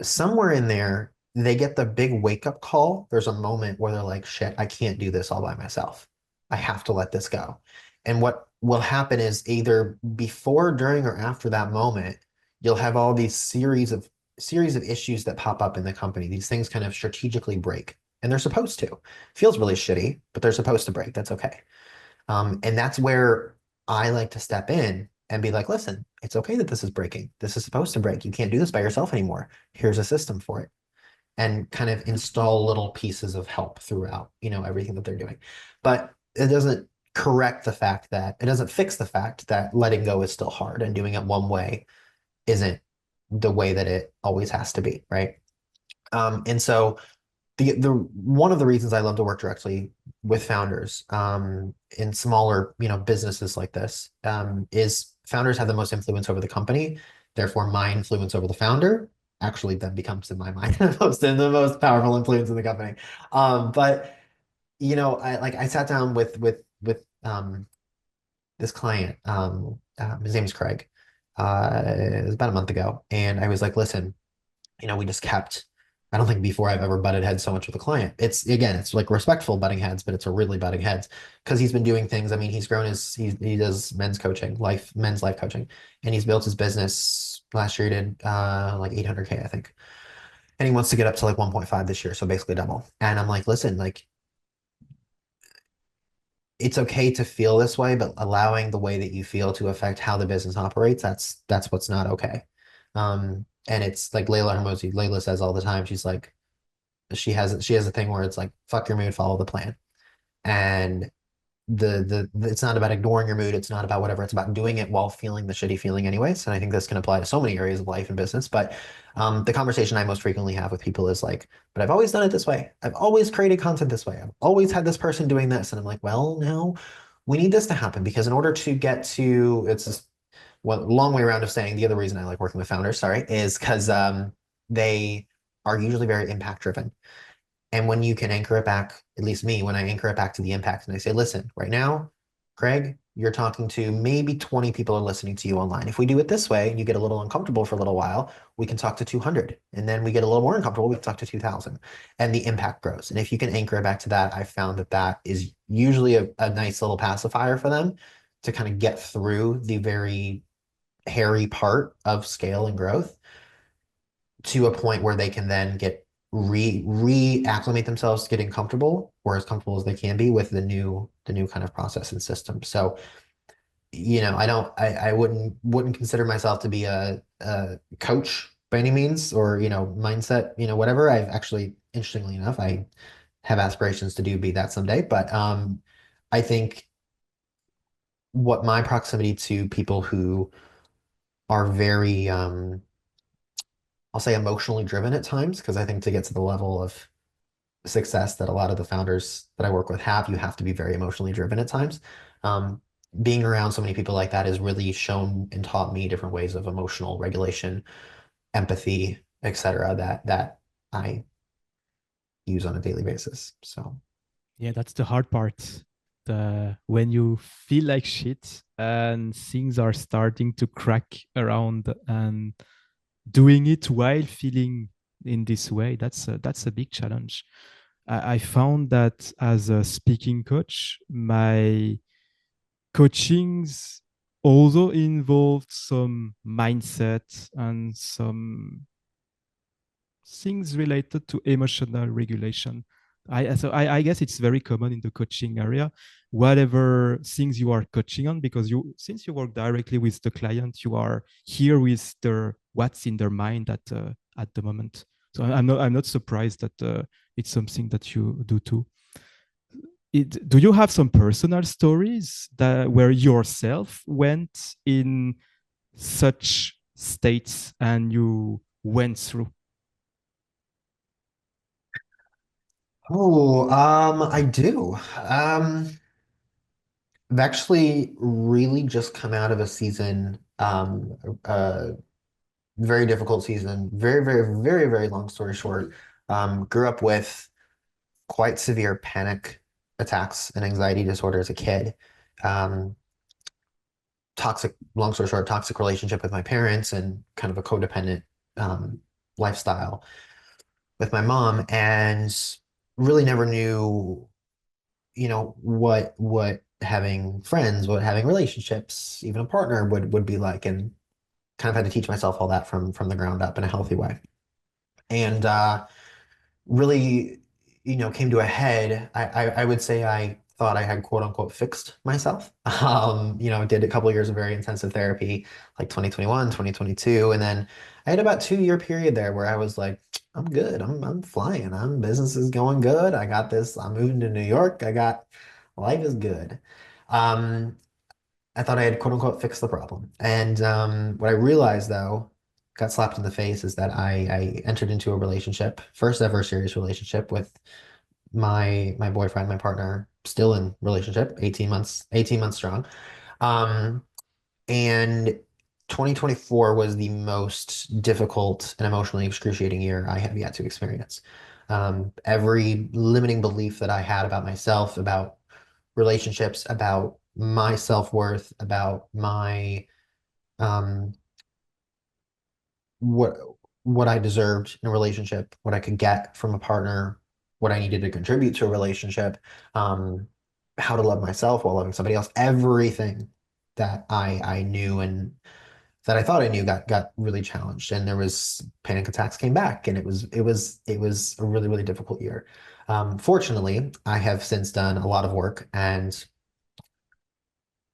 Somewhere in there, they get the big wake up call. There's a moment where they're like, shit, I can't do this all by myself. I have to let this go. And what will happen is either before, during, or after that moment, you'll have all these series of issues that pop up in the company. These things kind of strategically break, and they're supposed to. Feels really shitty, but they're supposed to break. That's okay. And that's where I like to step in and be like, listen, it's okay that this is breaking. This is supposed to break. You can't do this by yourself anymore. Here's a system for it. And kind of install little pieces of help throughout, everything that they're doing. But it doesn't fix the fact that letting go is still hard and doing it one way isn't the way that it always has to be, right? And so the one of the reasons I love to work directly with founders in smaller, businesses like this is founders have the most influence over the company. Therefore, my influence over the founder actually then becomes, in my mind, the most powerful influence in the company. But I sat down with this client. His name is Craig. It was about a month ago, and I was like, listen, we just kept. I don't think before I've ever butted heads so much with a client. It's like respectful butting heads, but it's a really butting heads because he's been doing things. I mean, he's grown he does men's coaching, men's life coaching, and he's built his business. Last year he did like 800K, I think. And he wants to get up to like 1.5 this year, so basically double. And I'm like, listen, like it's okay to feel this way, but allowing the way that you feel to affect how the business operates, that's what's not okay. And it's like Layla says all the time, she's like, she has a thing where it's like, fuck your mood, follow the plan. And it's not about ignoring your mood, it's not about whatever, it's about doing it while feeling the shitty feeling anyways. And I think this can apply to so many areas of life and business. But the conversation I most frequently have with people is like, but I've always done it this way, I've always created content this way, I've always had this person doing this. And I'm like, well, no, we need this to happen because in order to get to, it's this one long way around of saying the other reason I like working with founders, sorry, is because they are usually very impact driven. And when you can anchor it back, at least me, when I anchor it back to the impact and I say, listen, right now, Craig, you're talking to maybe 20 people are listening to you online. If we do it this way and you get a little uncomfortable for a little while, we can talk to 200. And then we get a little more uncomfortable, we can talk to 2,000. And the impact grows. And if you can anchor it back to that, I found that that is usually a nice little pacifier for them to kind of get through the very hairy part of scale and growth to a point where they can then get reacclimate themselves, getting comfortable or as comfortable as they can be with the new kind of process and system. So, I wouldn't consider myself to be a coach by any means or, mindset, whatever. I've actually, interestingly enough, I have aspirations to be that someday. But I think what my proximity to people who are very I'll say emotionally driven at times, because I think to get to the level of success that a lot of the founders that I work with have, you have to be very emotionally driven at times. Um, Being around so many people like that has really shown and taught me different ways of emotional regulation, empathy, etc. that I use on a daily basis. So Yeah, that's the hard part. When you feel like shit and things are starting to crack around and doing it while feeling in this way, that's a big challenge. I found that as a speaking coach, my coachings also involved some mindset and some things related to emotional regulation. I guess it's very common in the coaching area, whatever things you are coaching on, because since you work directly with the client, you are here with their what's in their mind at the moment. So I'm not surprised that it's something that you do too. Do you have some personal stories that where yourself went in such states and you went through? Oh, I do. I've actually really just come out of a season, very difficult season, very, very, very, very long story short. Grew up with quite severe panic attacks and anxiety disorder as a kid. Um, long story short, toxic relationship with my parents and kind of a codependent um, lifestyle with my mom, and really never knew, what having friends, what having relationships, even a partner would be like, and kind of had to teach myself all that from the ground up in a healthy way. And really, came to a head. I would say I thought I had quote unquote fixed myself. Did a couple of years of very intensive therapy, like 2021, 2022. And then I had about 2 year period there where I was like, I'm good. I'm flying. Business is going good. I got this. I'm moving to New York. Life is good. Um, I thought I had quote unquote fixed the problem. And what I realized though got slapped in the face is that I entered into a relationship, first ever serious relationship with my boyfriend, my partner, still in relationship, 18 months strong. Um, and 2024 was the most difficult and emotionally excruciating year I have yet to experience. Every limiting belief that I had about myself, about relationships, about my self-worth, about my um, what what I deserved in a relationship, what I could get from a partner, what I needed to contribute to a relationship, um, how to love myself while loving somebody else, everything that I knew and that I thought I knew got really challenged. And there was panic attacks came back, and it was a really, really difficult year. Fortunately, I have since done a lot of work and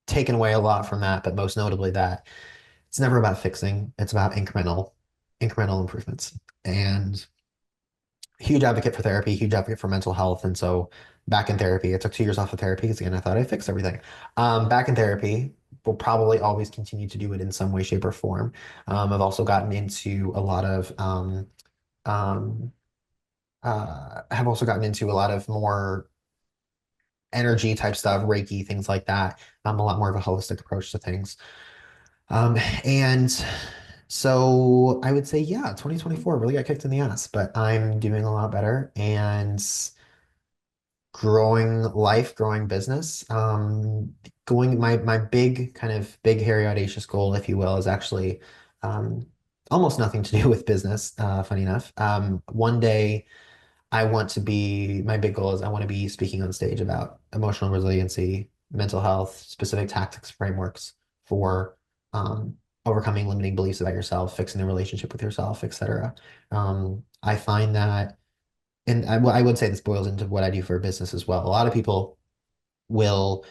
taken away a lot from that, but most notably that it's never about fixing, it's about incremental improvements. And huge advocate for therapy, huge advocate for mental health. And so back in therapy, I took 2 years off of therapy because again, I thought I fixed everything. Back in therapy, we'll probably always continue to do it in some way, shape, or form. I've also gotten into a lot of um, have also gotten into a lot of more energy type stuff, Reiki, things like that. A lot more of a holistic approach to things. And so I would say, yeah, 2024 really got kicked in the ass, but I'm doing a lot better and growing life, growing business. Going my big kind of big, hairy, audacious goal, if you will, is actually um, almost nothing to do with business, funny enough. One day my big goal is I want to be speaking on stage about emotional resiliency, mental health, specific tactics, frameworks for um, overcoming limiting beliefs about yourself, fixing the relationship with yourself, etc. I find that, and I would say this boils into what I do for a business as well. A lot of people will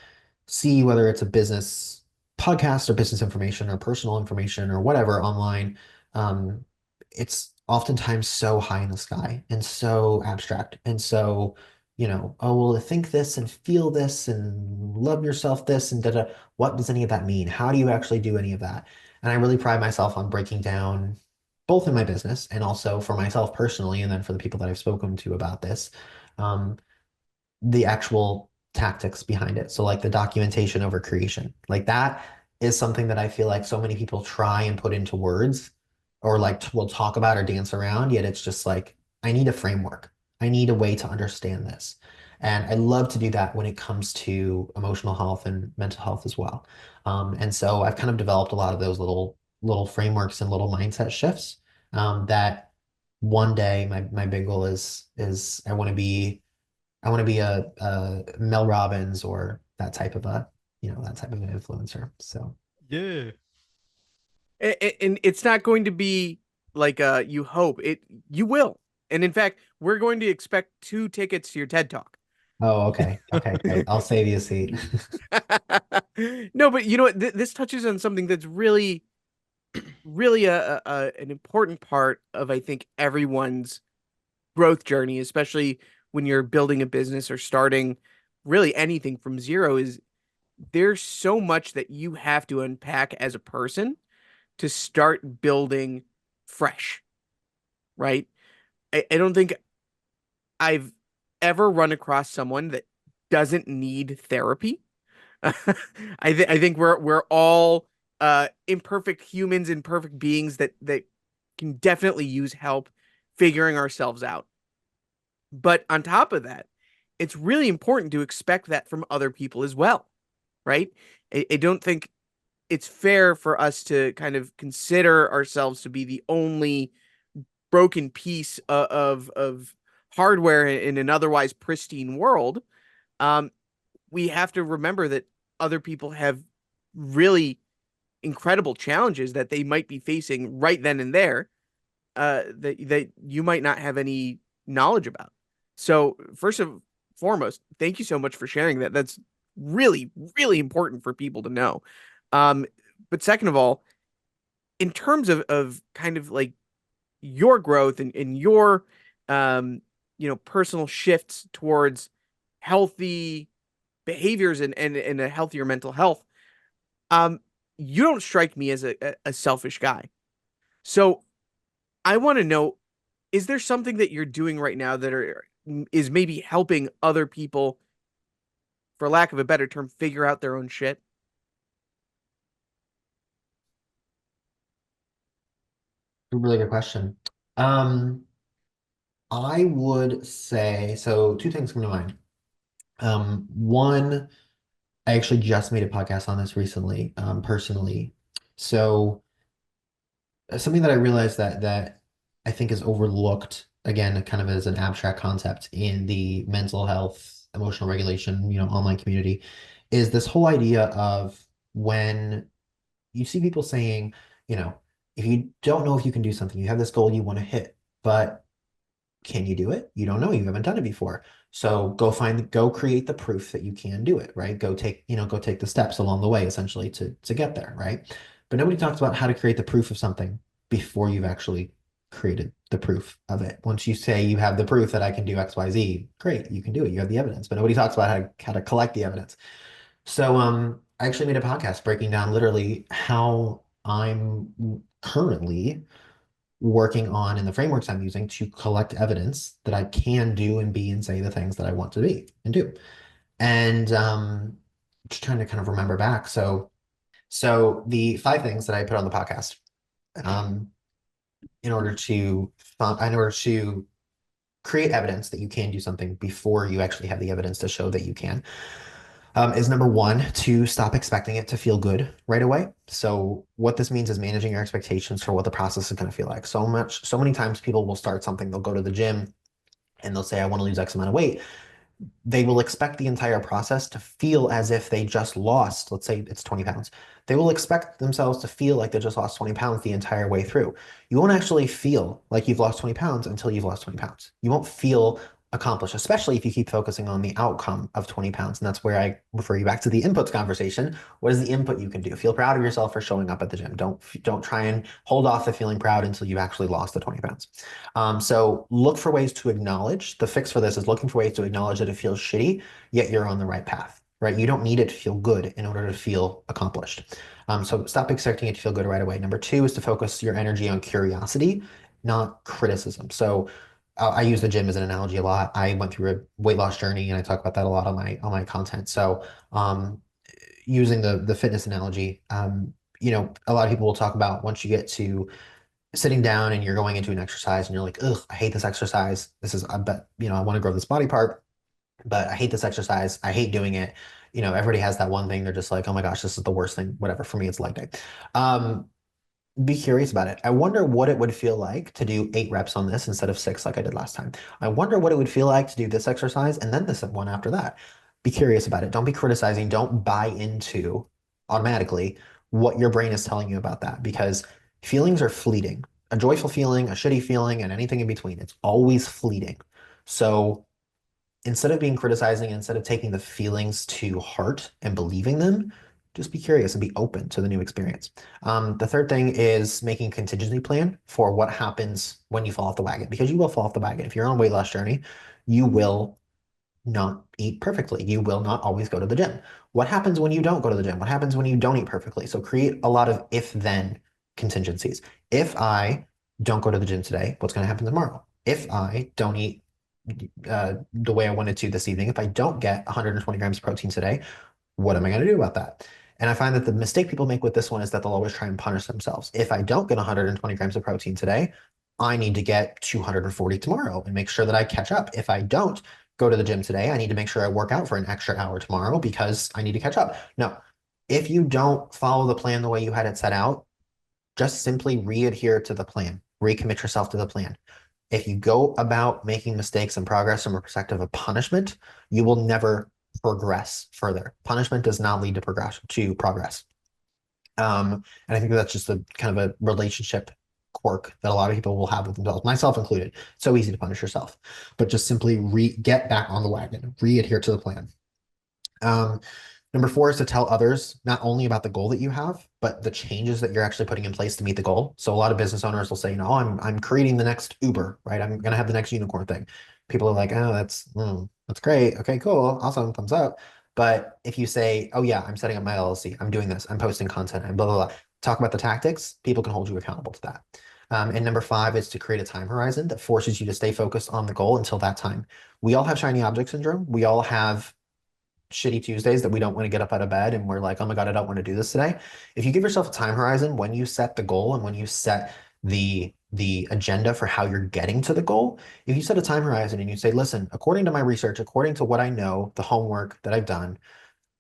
see whether it's a business podcast or business information or personal information or whatever online. Um, it's oftentimes so high in the sky and so abstract and so, oh, well, think this and feel this and love yourself this and da da. What does any of that mean? How do you actually do any of that? And I really pride myself on breaking down both in my business and also for myself personally, and then for the people that I've spoken to about this. Um, the actual tactics behind it. So like the documentation over creation, like that is something that I feel like so many people try and put into words or like will talk about or dance around, yet it's just like, I need a framework. I need a way to understand this. And I love to do that when it comes to emotional health and mental health as well. And so I've kind of developed a lot of those little frameworks and little mindset shifts that one day my big goal is I want to be a Mel Robbins or that type of an influencer. So, Yeah. And it's not going to be like you hope it you will. And in fact, we're going to expect 2 tickets to your TED Talk. oh, okay. Okay, great. I'll save you a seat. No, but you know what? This touches on something that's really, really an important part of, I think, everyone's growth journey, especially when you're building a business or starting really anything from zero, is there's so much that you have to unpack as a person to start building fresh, right? I don't think I've ever run across someone that doesn't need therapy. I think we're all imperfect humans, imperfect beings that can definitely use help figuring ourselves out. But on top of that, it's really important to expect that from other people as well, right? I don't think it's fair for us to kind of consider ourselves to be the only broken piece of hardware in an otherwise pristine world. Um, we have to remember that other people have really incredible challenges that they might be facing right then and there, that you might not have any knowledge about. So first and foremost, thank you so much for sharing that. That's really, really important for people to know. Um, but second of all, in terms of kind of like your growth and your um, personal shifts towards healthy behaviors and a healthier mental health, um, you don't strike me as a selfish guy. So I want to know, is there something that you're doing right now that is maybe helping other people, for lack of a better term, figure out their own shit? Really good question. Um, I would say, so two things come to mind. One, I actually just made a podcast on this recently, personally. So something that I realized that I think is overlooked, again, kind of as an abstract concept in the mental health, emotional regulation, online community, is this whole idea of when you see people saying, you know, if you don't know if you can do something, you have this goal you want to hit, but can you do it? You don't know. You haven't done it before. So go create the proof that you can do it, right? Go take the steps along the way, essentially, to get there, right? But nobody talks about how to create the proof of something before you've actually created the proof of it. Once you say you have the proof that I can do X, Y, Z, great, you can do it. You have the evidence, but nobody talks about how to collect the evidence. So I actually made a podcast breaking down literally how I'm currently working on in the frameworks I'm using to collect evidence that I can do and be and say the things that I want to be and do. And just trying to kind of remember back. So the five things that I put on the podcast um, in order to create evidence that you can do something before you actually have the evidence to show that you can is number one, to stop expecting it to feel good right away. So what this means is managing your expectations for what the process is going to feel like. So many times people will start something, they'll go to the gym and they'll say, I want to lose X amount of weight. They will expect the entire process to feel as if they just lost, let's say it's 20 pounds. They will expect themselves to feel like they just lost 20 pounds the entire way through. You won't actually feel like you've lost 20 pounds until you've lost 20 pounds. You won't feel accomplished, especially if you keep focusing on the outcome of 20 pounds. And that's where I refer you back to the inputs conversation. What is the input you can do? Feel proud of yourself for showing up at the gym. Don't try and hold off the feeling proud until you've actually lost the 20 pounds. So look for ways to acknowledge. The fix for this is looking for ways to acknowledge that it feels shitty, yet you're on the right path, right? You don't need it to feel good in order to feel accomplished. So stop expecting it to feel good right away. Number two is to focus your energy on curiosity, not criticism. So I use the gym as an analogy a lot. I went through a weight loss journey, and I talk about that a lot on my content. So using the fitness analogy, a lot of people will talk about once you get to sitting down and you're going into an exercise and you're like, ugh, I hate this exercise. I bet, I want to grow this body part, but I hate this exercise. I hate doing it. Everybody has that one thing. They're just like, oh my gosh, this is the worst thing. Whatever. For me, it's leg day. Be curious about it. I wonder what it would feel like to do 8 reps on this instead of 6 like I did last time. I wonder what it would feel like to do this exercise and then this one after that. Be curious about it. Don't be criticizing. Don't buy into automatically what your brain is telling you about that, because feelings are fleeting. A joyful feeling, a shitty feeling, and anything in between, it's always fleeting. So instead of being criticizing, instead of taking the feelings to heart and believing them, just be curious and be open to the new experience. The third thing is making a contingency plan for what happens when you fall off the wagon, because you will fall off the wagon. If you're on a weight loss journey, you will not eat perfectly. You will not always go to the gym. What happens when you don't go to the gym? What happens when you don't eat perfectly? So create a lot of if-then contingencies. If I don't go to the gym today, what's going to happen tomorrow? If I don't eat the way I wanted to this evening, if I don't get 120 grams of protein today, what am I going to do about that? And I find that the mistake people make with this one is that they'll always try and punish themselves. If I don't get 120 grams of protein today, I need to get 240 tomorrow and make sure that I catch up. If I don't go to the gym today, I need to make sure I work out for an extra hour tomorrow because I need to catch up. No, if you don't follow the plan the way you had it set out, just simply re-adhere to the plan, recommit yourself to the plan. If you go about making mistakes and progress from a perspective of punishment, you will never progress further. Punishment does not lead to progress. And I think that's just a kind of a relationship quirk that a lot of people will have with themselves, myself included. So easy to punish yourself, but just simply get back on the wagon, re-adhere to the plan. Number four is to tell others not only about the goal that you have, but the changes that you're actually putting in place to meet the goal. So a lot of business owners will say, I'm creating the next Uber, right? I'm going to have the next unicorn thing. People are like, oh, that's great. Okay, cool. Awesome. Thumbs up. But if you say, oh yeah, I'm setting up my LLC, I'm doing this, I'm posting content, and blah, blah, blah, talk about the tactics, people can hold you accountable to that. And number five is to create a time horizon that forces you to stay focused on the goal until that time. We all have shiny object syndrome. We all have shitty Tuesdays that we don't want to get up out of bed and we're like, oh my God, I don't want to do this today. If you give yourself a time horizon when you set the goal and when you set the agenda for how you're getting to the goal, if you set a time horizon and you say, listen, according to my research, according to what I know, the homework that I've done,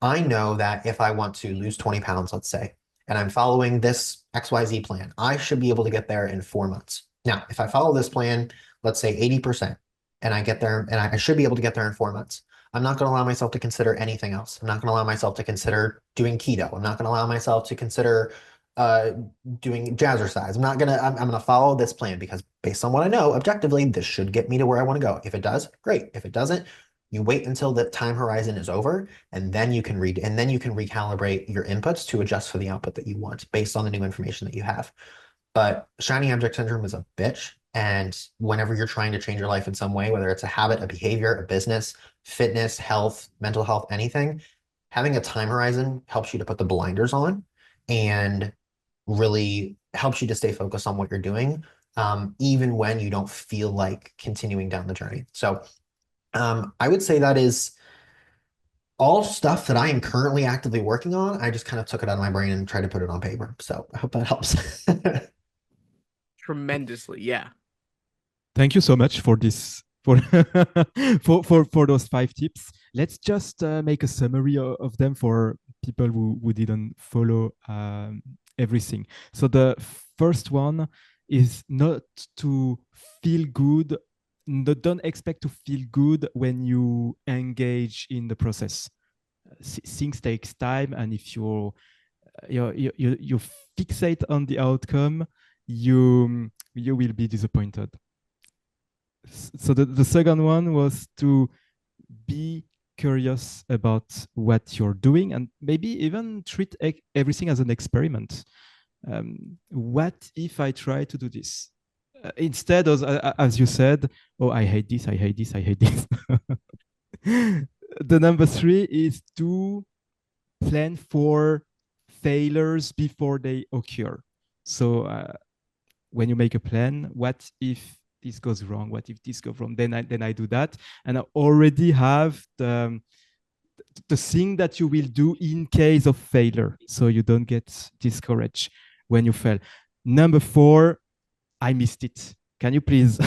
I know that if I want to lose 20 pounds, let's say, and I'm following this XYZ plan, I should be able to get there in 4 months. Now, if I follow this plan, let's say 80%, and I get there, and I should be able to get there in 4 months. I'm not going to allow myself to consider anything else. I'm not going to allow myself to consider doing keto. I'm not going to allow myself to consider uh, doing jazzercise. I'm going to follow this plan because based on what I know, objectively, this should get me to where I want to go. If it does, great. If it doesn't, you wait until the time horizon is over, and then you can read, and then you can recalibrate your inputs to adjust for the output that you want based on the new information that you have. But shiny object syndrome is a bitch. And whenever you're trying to change your life in some way, whether it's a habit, a behavior, a business, fitness, health, mental health, anything, having a time horizon helps you to put the blinders on and really helps you to stay focused on what you're doing, even when you don't feel like continuing down the journey. So I would say that is all stuff that I am currently actively working on. I just kind of took it out of my brain and tried to put it on paper. So I hope that helps. Tremendously, yeah. Thank you so much for this for for those 5 tips. Let's just make a summary of them for people who didn't follow everything. So the first one is not to feel good. No, don't expect to feel good when you engage in the process. Things takes time, and if you fixate on the outcome, you will be disappointed. So the second one was to be curious about what you're doing and maybe even treat everything as an experiment. What if I try to do this? Instead of, as you said, oh, I hate this, I hate this, I hate this. The number three is to plan for failures before they occur. So when you make a plan, what if this goes wrong? What if this goes wrong? Then I do that, and I already have the thing that you will do in case of failure, so you don't get discouraged when you fail. Number four, I missed it. Can you please?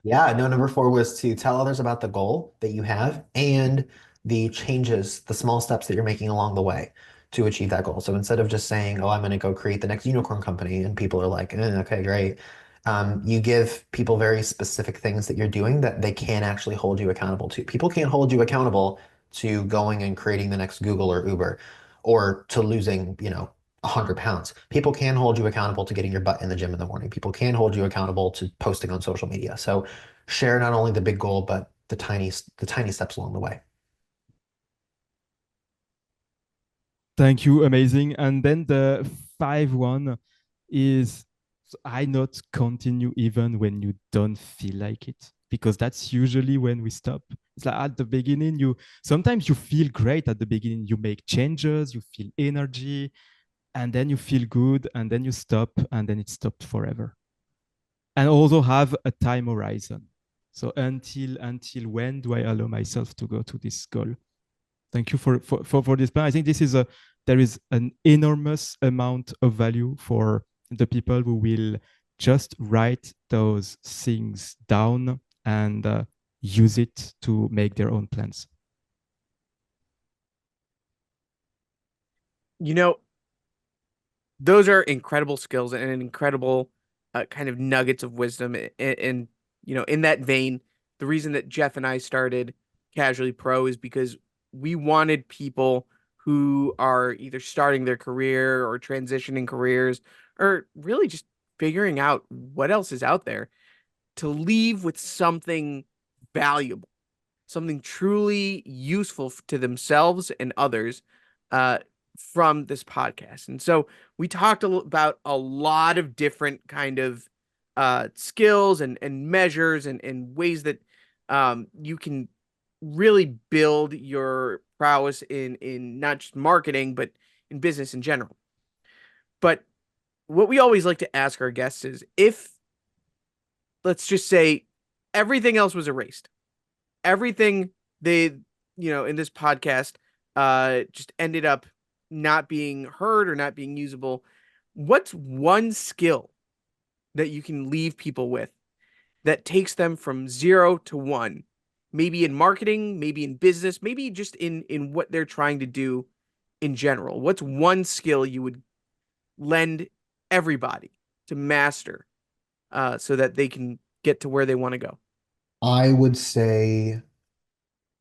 Yeah, no, number four was to tell others about the goal that you have and the changes, the small steps that you're making along the way to achieve that goal. So instead of just saying, oh, I'm going to go create the next unicorn company, and people are like, okay, great. You give people very specific things that you're doing that they can actually hold you accountable to. People can't hold you accountable to going and creating the next Google or Uber or to losing, 100 pounds. People can hold you accountable to getting your butt in the gym in the morning. People can hold you accountable to posting on social media. So share not only the big goal, but the tiny steps along the way. Thank you, amazing. And then the 5 one is, so I not continue even when you don't feel like it, because that's usually when we stop. It's like at the beginning, you sometimes you feel great at the beginning, you make changes, you feel energy, and then you feel good, and then you stop, and then it stopped forever. And also have a time horizon. So until when do I allow myself to go to this goal? Thank you for this plan. I think there is an enormous amount of value for the people who will just write those things down and use it to make their own plans. You know, those are incredible skills and an incredible kind of nuggets of wisdom. And, in that vein, the reason that Geoff and I started Casually Pro is because we wanted people who are either starting their career or transitioning careers or really just figuring out what else is out there to leave with something valuable, something truly useful to themselves and others uh, from this podcast. And so we talked about a lot of different kind of skills and measures and ways that you can really build your prowess in not just marketing, but in business in general. But what we always like to ask our guests is if, let's just say, everything else was erased, everything they, in this podcast, just ended up not being heard or not being usable, what's one skill that you can leave people with that takes them from 0 to 1, maybe in marketing, maybe in business, maybe just in what they're trying to do in general? What's one skill you would lend everybody to master, so that they can get to where they want to go? I would say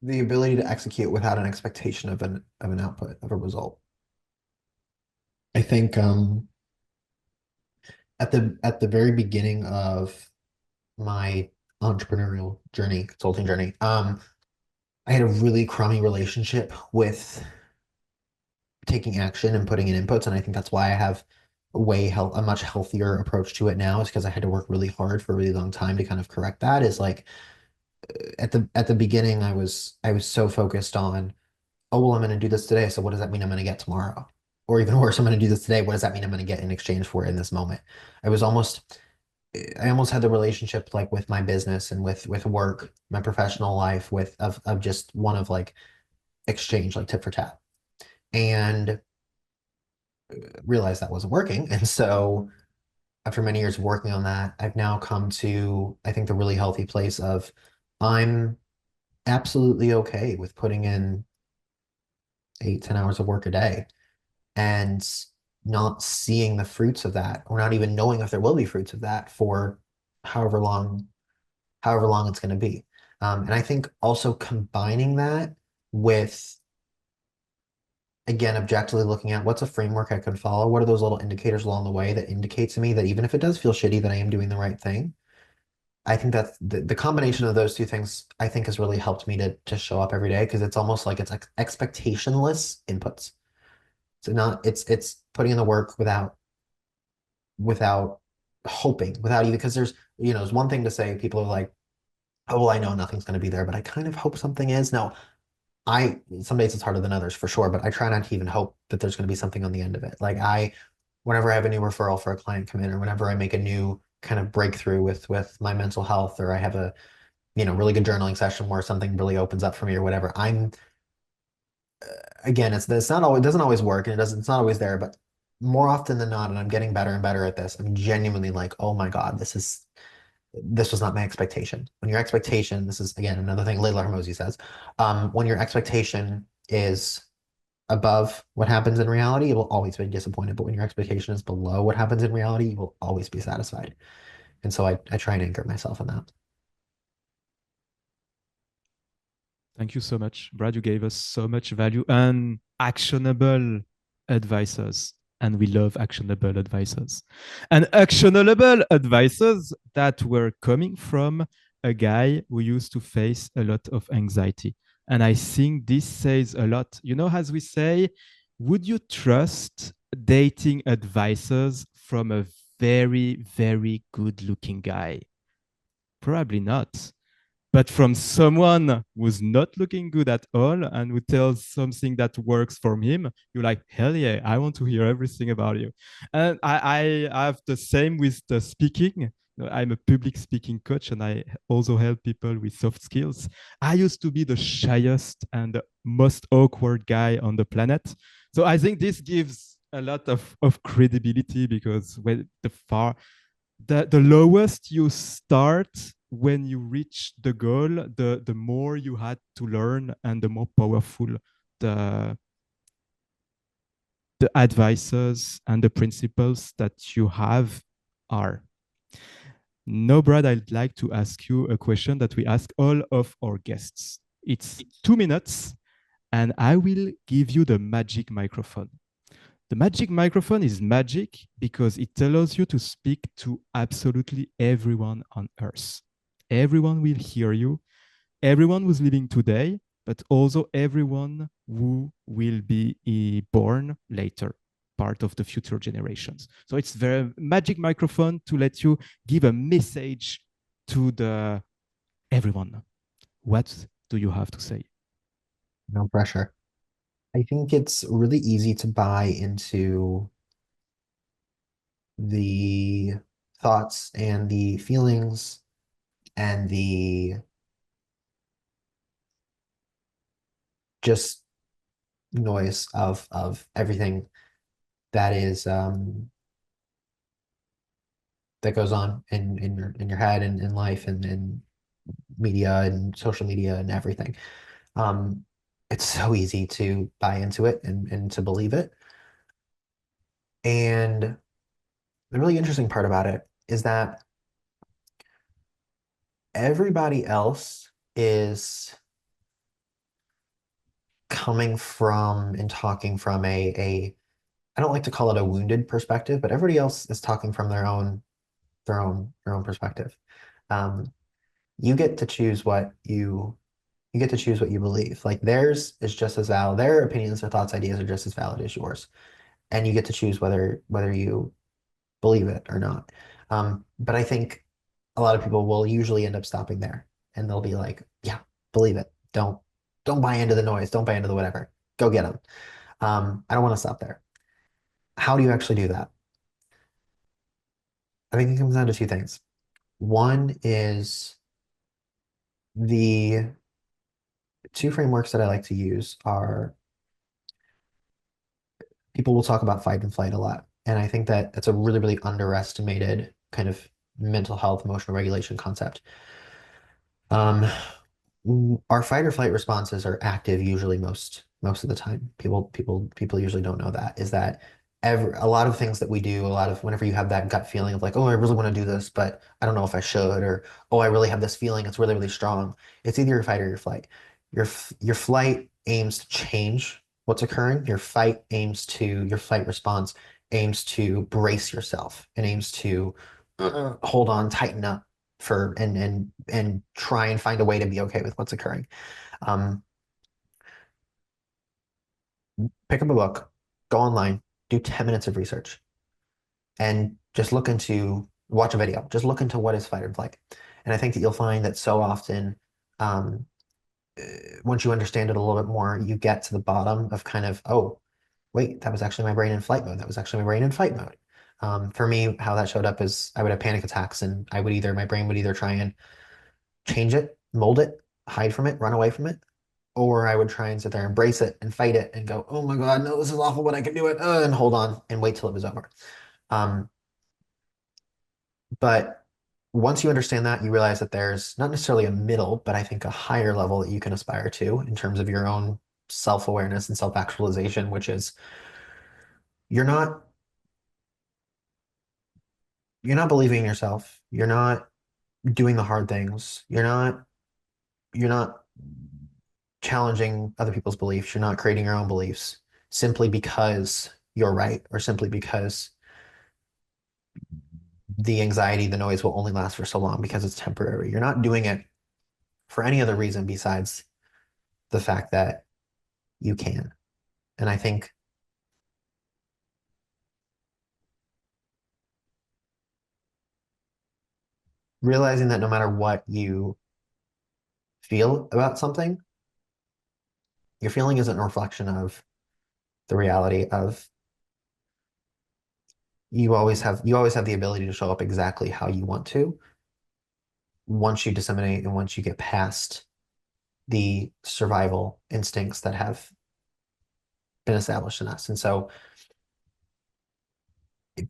the ability to execute without an expectation of an output, of a result. I think at the very beginning of my entrepreneurial journey, consulting journey, I had a really crummy relationship with taking action and putting in inputs, and I think that's why I have a much healthier approach to it now, is because I had to work really hard for a really long time to kind of correct that. Is like at the beginning, I was so focused on, oh, well, I'm going to do this today. So what does that mean I'm going to get tomorrow? Or even worse, I'm going to do this today. What does that mean I'm going to get in exchange for it in this moment? I was almost, I almost had the relationship like with my business and with work, my professional life, of just one of like exchange, like tit for tat, and realized that wasn't working. And so after many years of working on that, I've now come to, I think, the really healthy place of I'm absolutely okay with putting in 8, 10 hours of work a day and not seeing the fruits of that, or not even knowing if there will be fruits of that for however long, however long it's going to be. And I think also combining that with, again, objectively looking at what's a framework I can follow, what are those little indicators along the way that indicate to me that even if it does feel shitty, that I am doing the right thing. I think that's the combination of those two things, I think, has really helped me to show up every day, because it's almost like it's like expectationless inputs. So not it's putting in the work without hoping, without even, because there's one thing to say, people are like, oh, well, I know nothing's going to be there, but I kind of hope something is. Now, some days it's harder than others for sure, but I try not to even hope that there's going to be something on the end of it. Like whenever I have a new referral for a client come in, or whenever I make a new kind of breakthrough with my mental health, or I have a, really good journaling session where something really opens up for me or whatever, again, it's not always, it doesn't always work, and it's not always there, but more often than not, and I'm getting better and better at this, I'm genuinely like, oh my God, this was not my expectation. When your expectation, this is again another thing Leila Hermosi says, when your expectation is above what happens in reality, you will always be disappointed. But when your expectation is below what happens in reality, you will always be satisfied. And so I try and anchor myself in that. Thank you so much, Brad. You gave us so much value and actionable advices. And we love actionable advices. And actionable advices that were coming from a guy who used to face a lot of anxiety. And I think this says a lot. As we say, would you trust dating advices from a very, very good looking guy? Probably not. But from someone who's not looking good at all and who tells something that works for him, you're like, hell yeah, I want to hear everything about you. And I have the same with the speaking. I'm a public speaking coach, and I also help people with soft skills. I used to be the shyest and the most awkward guy on the planet. So I think this gives a lot of credibility, because when the lowest you start, when you reach the goal, the more you had to learn and the more powerful the the advices and the principles that you have are. Now, Brad, I'd like to ask you a question that we ask all of our guests. It's 2 minutes, and I will give you the magic microphone. The magic microphone is magic because it allows you to speak to absolutely everyone on earth. Everyone will hear you, everyone who's living today, but also everyone who will be born later, part of the future generations. So it's very magic microphone to let you give a message to the everyone. What do you have to say? No pressure. I think it's really easy to buy into the thoughts and the feelings and the just noise of everything that is that goes on in your head and in life and in media and social media and everything. Um, it's so easy to buy into it and to believe it. And the really interesting part about it is that everybody else is coming from and talking from a I don't like to call it a wounded perspective, but everybody else is talking from their own perspective. Um, you get to choose what you get to choose what you believe. Like theirs is just as valid. Their opinions, their thoughts, ideas are just as valid as yours, and you get to choose whether you believe it or not. But I think a lot of people will usually end up stopping there, and they'll be like, "Yeah, believe it. Don't buy into the noise. Don't buy into the whatever. Go get them." I don't want to stop there. How do you actually do that? I think it comes down to two things. One is the two frameworks that I like to use are people will talk about fight and flight a lot. And I think that that's a really, really underestimated kind of mental health, emotional regulation concept. Um, our fight or flight responses are active usually most of the time. People usually don't know that is that a lot of things that we do, a lot of whenever you have that gut feeling of like, oh, I really want to do this, but I don't know if I should, or oh, I really have this feeling, it's really, really strong. It's either your fight or your flight. Your flight aims to change what's occurring. Your fight response aims to brace yourself and aims to hold on, tighten up for and try and find a way to be okay with what's occurring. Um, Pick up a book, go online, do 10 minutes of research, and just watch a video. Just look into what is fight or flight. And I think that you'll find that so often, um, once you understand it a little bit more, you get to the bottom of kind of, oh, wait, that was actually my brain in flight mode. That was actually my brain in fight mode. For me, how that showed up is I would have panic attacks, and my brain would either try and change it, mold it, hide from it, run away from it, or I would try and sit there, embrace it, and fight it, and go, "Oh my God, no, this is awful, but I can do it," and hold on and wait till it was over. Um, but once you understand that, you realize that there's not necessarily a middle, but I think a higher level that you can aspire to in terms of your own self-awareness and self-actualization, which is you're not you're not believing in yourself. You're not doing the hard things. You're not challenging other people's beliefs. You're not creating your own beliefs simply because you're right or simply because the anxiety, the noise will only last for so long because it's temporary. You're not doing it for any other reason besides the fact that you can. And I think realizing that no matter what you feel about something, your feeling isn't a reflection of the reality of you always have the ability to show up exactly how you want to once you disseminate and once you get past the survival instincts that have been established in us. And so if,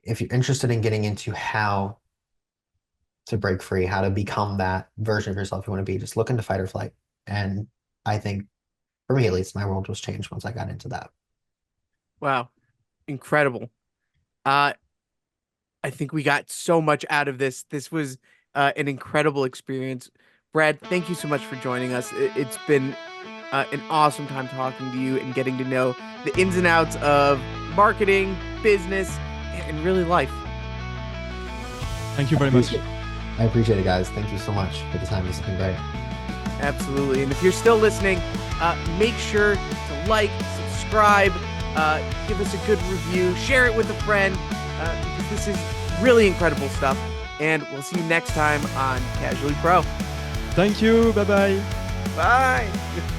if you're interested in getting into how to break free, how to become that version of yourself you want to be, just look into fight or flight. And I think for me at least, my world was changed once I got into that. Wow, incredible. Uh, I think we got so much out of this. This was an incredible experience. Brad, thank you so much for joining us. It's been an awesome time talking to you and getting to know the ins and outs of marketing, business, and really life. Thank you very much. I appreciate it, guys. Thank you so much for the time. This has been great. Absolutely. And if you're still listening, make sure to like, subscribe, give us a good review, share it with a friend, because this is really incredible stuff. And we'll see you next time on Casually Pro. Thank you. Bye-bye. Bye.